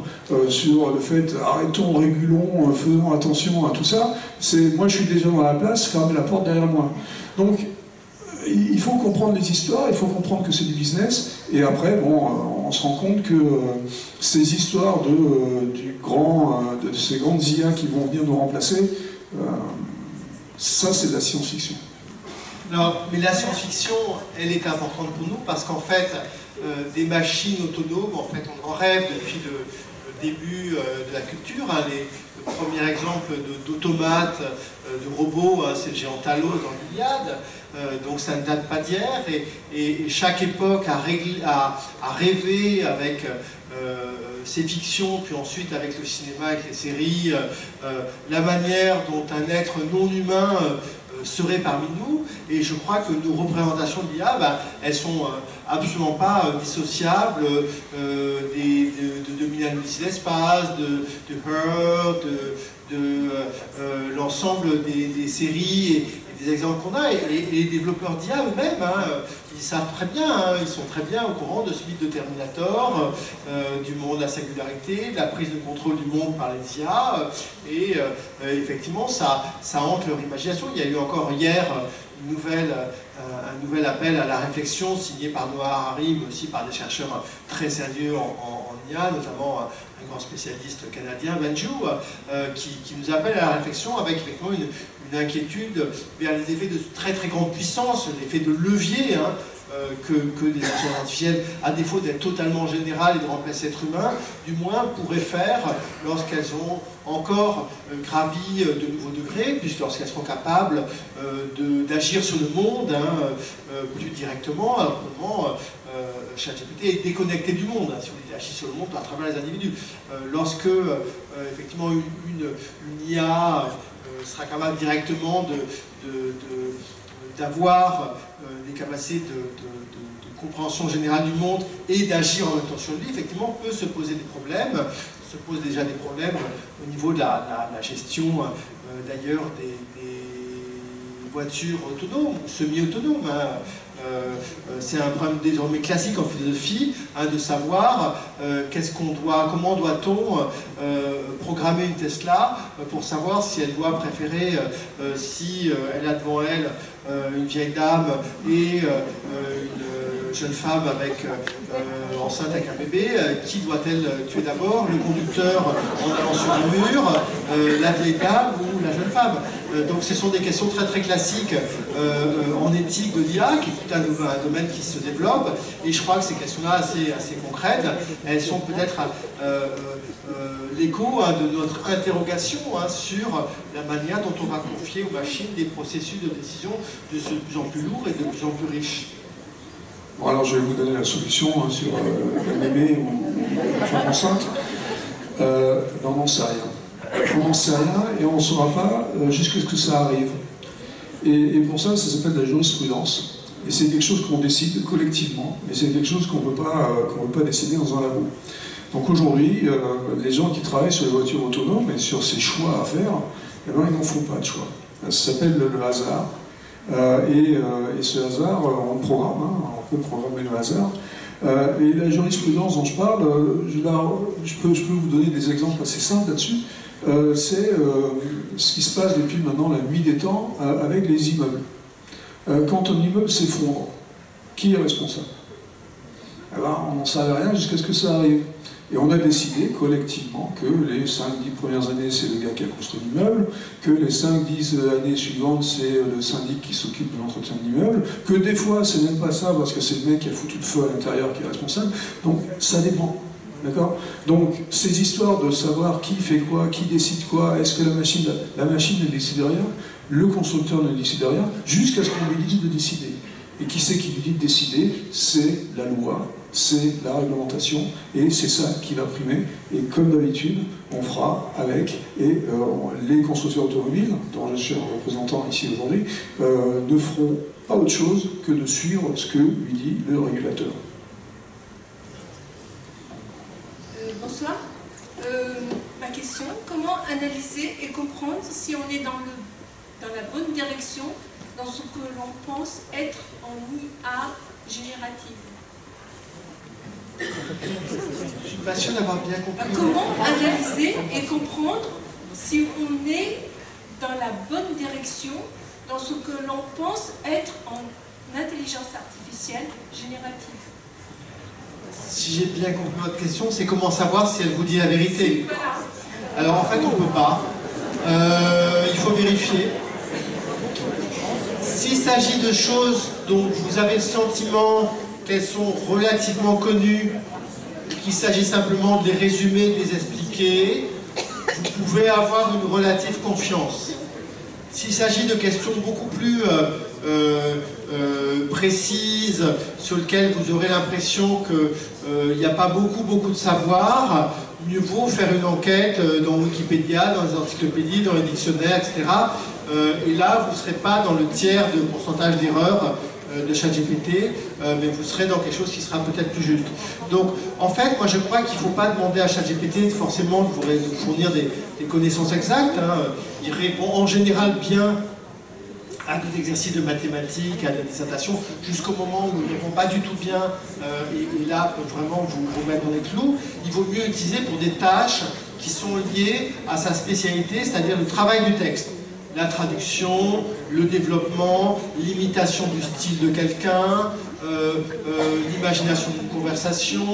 Speaker 5: sur le fait arrêtons, régulons, faisons attention à tout ça, c'est moi je suis déjà dans la place, fermez la porte derrière moi. Donc il faut comprendre les histoires, il faut comprendre que c'est du business, et après, bon, on se rend compte que ces histoires de ces grandes IA qui vont venir nous remplacer, ça c'est de la science-fiction.
Speaker 6: Alors, mais la science-fiction, elle est importante pour nous parce qu'en fait, des machines autonomes, en fait, on en rêve depuis le début de la culture. Hein, le premier exemple d'automates, de robots, hein, c'est le géant Talos dans l'Iliade. Donc ça ne date pas d'hier. Et chaque époque a rêvé avec ses fictions, puis ensuite avec le cinéma, avec les séries, la manière dont un être non humain serait parmi nous, et je crois que nos représentations de l'IA, elles sont absolument pas dissociables de Dominant l'espace, de Her, de l'ensemble des séries et des exemples qu'on a, et les développeurs d'IA eux-mêmes, hein, ils savent très bien, hein, ils sont très bien au courant de ce mythe de Terminator, du monde de la singularité, de la prise de contrôle du monde par les IA, et effectivement ça hante leur imagination. Il y a eu encore hier un nouvel appel à la réflexion signé par Noah Harari, mais aussi par des chercheurs très sérieux en IA, notamment un grand spécialiste canadien, Benju, qui nous appelle à la réflexion avec effectivement une inquiétude vers les effets de très très grande puissance, l'effet de levier, hein, que les intelligences artificielles, à défaut d'être totalement générales et de remplacer l'être humain, du moins pourraient faire lorsqu'elles ont encore gravi de nouveaux degrés, puisque lorsqu'elles seront capables d'agir sur le monde, hein, plus directement, ChatGPT est déconnecté du monde, hein, si on agit sur le monde à travers les individus. Lorsque effectivement une IA sera capable directement d'avoir des capacités de compréhension générale du monde et d'agir en même temps sur lui, effectivement, peut se poser des problèmes. Se posent déjà des problèmes au niveau de la gestion, d'ailleurs, des voitures autonomes, semi-autonomes. Hein. C'est un problème désormais classique en philosophie, hein, de savoir comment doit-on programmer une Tesla pour savoir si elle doit préférer, si elle a devant elle une vieille dame et une jeune femme enceinte avec un bébé, qui doit-elle tuer d'abord, le conducteur en allant sur un mur, la vieille dame ou la jeune femme. Donc ce sont des questions très très classiques en éthique de l'IA, qui est tout un domaine qui se développe, et je crois que ces questions-là assez concrètes, elles sont peut-être l'écho, hein, de notre interrogation, hein, sur la manière dont on va confier aux machines des processus de décision de plus en plus lourds et de plus en plus riches.
Speaker 5: Bon, alors je vais vous donner la solution, hein, sur un bébé ou une femme enceinte. On n'en sait rien. On n'en sait rien et on ne saura pas jusqu'à ce que ça arrive. Et pour ça s'appelle la jurisprudence. Et c'est quelque chose qu'on décide collectivement, et c'est quelque chose qu'on ne peut pas décider dans un labo. Donc aujourd'hui, les gens qui travaillent sur les voitures autonomes et sur ces choix à faire, eh ben, ils n'en font pas de choix. Ça s'appelle le hasard. Et ce hasard, on le programme, hein, on peut programmer le hasard. Et la jurisprudence dont je parle, je peux vous donner des exemples assez simples là-dessus. C'est ce qui se passe depuis maintenant la nuit des temps avec les immeubles. Quand un immeuble s'effondre, qui est responsable? Alors, on n'en savait rien jusqu'à ce que ça arrive. Et on a décidé collectivement que les 5-10 premières années, c'est le gars qui a construit l'immeuble, que les 5-10 années suivantes, c'est le syndic qui s'occupe de l'entretien de l'immeuble, que des fois, c'est même pas ça, parce que c'est le mec qui a foutu le feu à l'intérieur qui est responsable. Donc, ça dépend. D'accord? Donc, ces histoires de savoir qui fait quoi, qui décide quoi, est-ce que la machine ne décide rien, le constructeur ne décide rien, jusqu'à ce qu'on lui dise de décider. Et qui c'est qui lui dit de décider? C'est la loi. c'est la réglementation, et c'est ça qui va primer. Et comme d'habitude, on fera avec, et les constructeurs automobiles, dont je suis un représentant ici aujourd'hui, ne feront pas autre chose que de suivre ce que lui dit le régulateur.
Speaker 11: Bonsoir. Ma question, comment analyser et comprendre si on est dans la bonne direction dans ce que l'on pense être en IA générative?
Speaker 6: Je suis pas sûr d'avoir bien compris.
Speaker 11: Comment analyser et comprendre si on est dans la bonne direction dans ce que l'on pense être en intelligence artificielle générative?
Speaker 6: Si j'ai bien compris votre question, c'est comment savoir si elle vous dit la vérité.
Speaker 11: Voilà.
Speaker 6: Alors en fait, on ne peut pas. Il faut vérifier. S'il s'agit de choses dont vous avez le sentiment qu'elles sont relativement connues, qu'il s'agit simplement de les résumer, de les expliquer, vous pouvez avoir une relative confiance. S'il s'agit de questions beaucoup plus précises, sur lesquelles vous aurez l'impression qu'il n'y a pas beaucoup de savoir, mieux vaut faire une enquête dans Wikipédia, dans les encyclopédies, dans les dictionnaires, etc. Et là, vous ne serez pas dans le tiers de pourcentage d'erreurs de ChatGPT, mais vous serez dans quelque chose qui sera peut-être plus juste. Donc, en fait, moi je crois qu'il ne faut pas demander à ChatGPT forcément de vous fournir des connaissances exactes. Hein. Il répond en général bien à des exercices de mathématiques, à des dissertations, jusqu'au moment où il ne répond pas du tout bien, et là, peut vraiment vous mettre dans les clous. Il vaut mieux utiliser pour des tâches qui sont liées à sa spécialité, c'est-à-dire le travail du texte. La traduction, le développement, l'imitation du style de quelqu'un, l'imagination d'une conversation,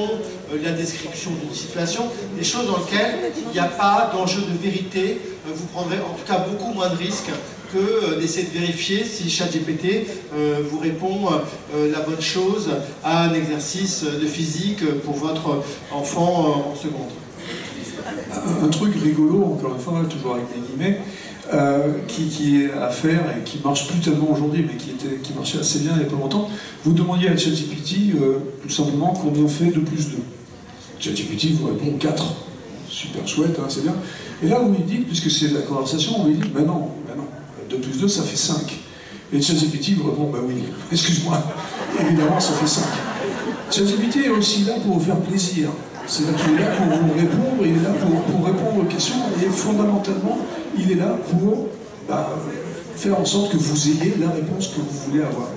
Speaker 6: la description d'une situation, des choses dans lesquelles il n'y a pas d'enjeu de vérité. Vous prendrez en tout cas beaucoup moins de risques que d'essayer de vérifier si ChatGPT vous répond la bonne chose à un exercice de physique pour votre enfant en seconde.
Speaker 5: Un truc rigolo, encore une fois, toujours avec des guillemets, qui est à faire et qui marche plus tellement aujourd'hui, mais qui marchait assez bien il n'y a pas longtemps. Vous demandiez à ChatGPT tout simplement combien fait 2 plus 2. ChatGPT vous répond 4. Super chouette, hein, c'est bien. Et là, vous lui dites, puisque c'est de la conversation, on lui dit, ben non, 2 plus 2, ça fait 5. Et ChatGPT vous répond, bah oui, excuse-moi, évidemment, ça fait 5. ChatGPT est aussi là pour vous faire plaisir. C'est-à-dire qu'il est là pour vous répondre, il est là pour répondre aux questions, et fondamentalement, il est là pour faire en sorte que vous ayez la réponse que vous voulez avoir.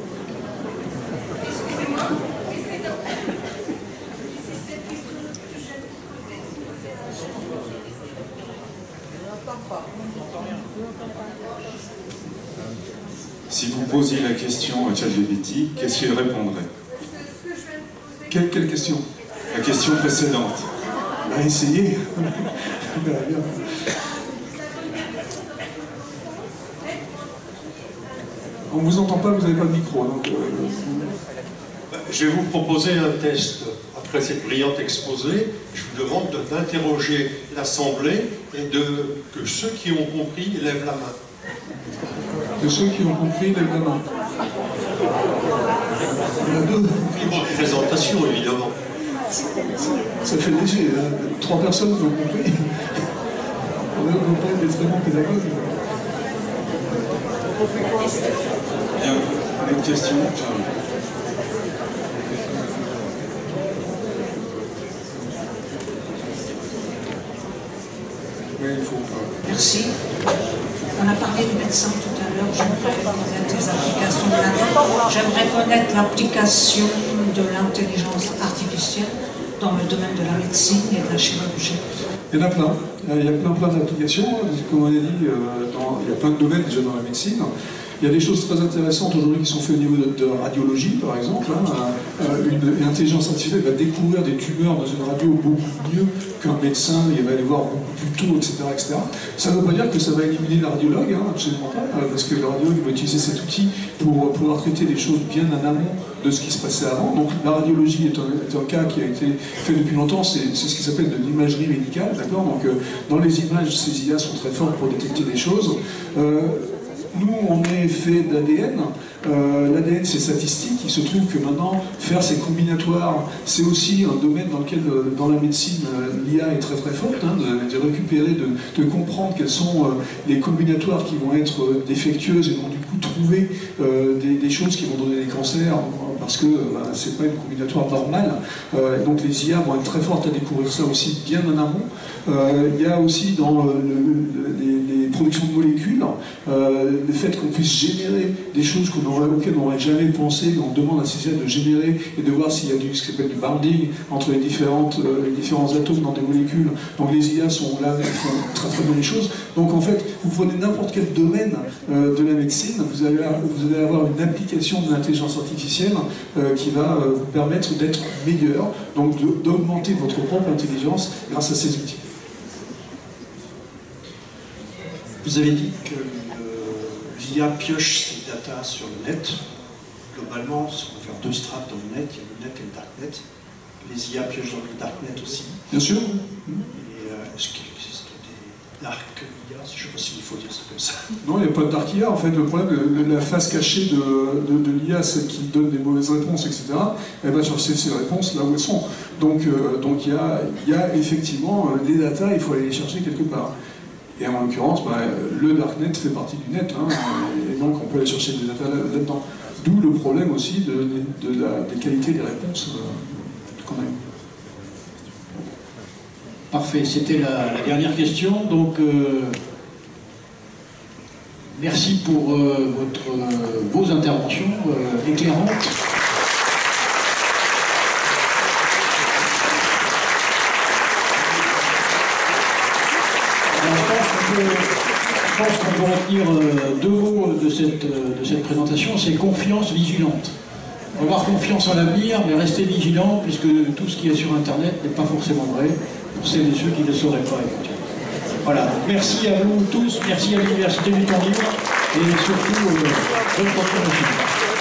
Speaker 2: Si vous posiez la question à ChatGPT, qu'est-ce qu'il répondrait?
Speaker 5: Quelle question?
Speaker 2: La question précédente.
Speaker 5: Essayez. On ne vous entend pas, vous n'avez pas de micro. Donc,
Speaker 12: Je vais vous proposer un test. Après cette brillante exposé, je vous demande d'interroger l'Assemblée et que ceux qui ont compris lèvent la main.
Speaker 5: Que ceux qui ont compris lèvent la main. Il y en a 2.
Speaker 12: Libre de présentation, évidemment.
Speaker 5: Ça fait léger, hein. 3 personnes qui ont compris. On ne peut pas être extrêmement pédagogue.
Speaker 2: Bien, une question.
Speaker 5: Oui, il faut.
Speaker 9: Merci. On a parlé de médecins tout à l'heure. J'aimerais connaître les applications de l'IA. J'aimerais connaître l'application de l'intelligence artificielle dans le domaine de la médecine et de la chirurgie.
Speaker 5: Il y en a plein. Il y a plein d'applications. Comme on a dit, il y a plein de domaines déjà dans la médecine. Il y a des choses très intéressantes aujourd'hui qui sont faites au niveau de la radiologie, par exemple. Une intelligence artificielle va découvrir des tumeurs dans une radio beaucoup mieux qu'un médecin, il va les voir beaucoup plus tôt, etc. etc. Ça ne veut pas dire que ça va éliminer le radiologue, hein, absolument pas, parce que le radiologue va utiliser cet outil pour pouvoir traiter des choses bien en amont de ce qui se passait avant. Donc la radiologie est un cas qui a été fait depuis longtemps, c'est ce qui s'appelle de l'imagerie médicale, d'accord. Donc dans les images, ces IA sont très fortes pour détecter des choses. nous, on est fait d'ADN. L'ADN, c'est statistique. Il se trouve que maintenant, faire ces combinatoires, c'est aussi un domaine dans lequel, dans la médecine, l'IA est très très forte, hein, de récupérer, de comprendre quels sont les combinatoires qui vont être défectueuses et donc du coup trouver des choses qui vont donner des cancers parce que c'est pas une combinatoire normale. Donc les IA vont être très fortes à découvrir ça aussi bien en amont. Il y a aussi dans les productions de molécules, le fait qu'on puisse générer des choses auxquelles on n'aurait jamais pensé, on demande à ces IA de générer et de voir s'il y a ce qui s'appelle du binding entre les différents atomes dans des molécules. Donc les IA sont là, ils font très très bien les choses. Donc en fait, vous prenez n'importe quel domaine de la médecine, vous allez avoir une application de l'intelligence artificielle qui va vous permettre d'être meilleur, donc d'augmenter votre propre intelligence grâce à ces outils.
Speaker 13: Vous avez dit que l'IA pioche ses data sur le net. Globalement, on peut faire deux strates dans le net, il y a le net et le darknet. Les IA piochent dans le darknet aussi.
Speaker 5: Bien sûr.
Speaker 13: Et est-ce qu'il existe des dark IA? Je ne sais pas s'il faut dire ça comme ça.
Speaker 5: Non, il n'y a pas de dark IA. En fait, le problème, la face cachée de l'IA, celle qui donne des mauvaises réponses, etc., elle va chercher ces réponses là où elles sont. Donc il y a effectivement des data, il faut aller les chercher quelque part. Et en l'occurrence, le darknet fait partie du net, hein, et donc on peut aller chercher des data là-dedans. D'où le problème aussi des qualités des réponses qu'on a eues.
Speaker 7: Parfait, c'était la dernière question. Donc, merci pour vos interventions éclairantes. Je pense qu'on peut retenir deux mots de cette présentation, c'est confiance vigilante. Avoir confiance en l'avenir, mais rester vigilant, puisque tout ce qui est sur Internet n'est pas forcément vrai, pour celles et ceux qui ne le sauraient pas écouter. Voilà, merci à vous tous, merci à l'Université du Temps Libre, et surtout, bonne continuation.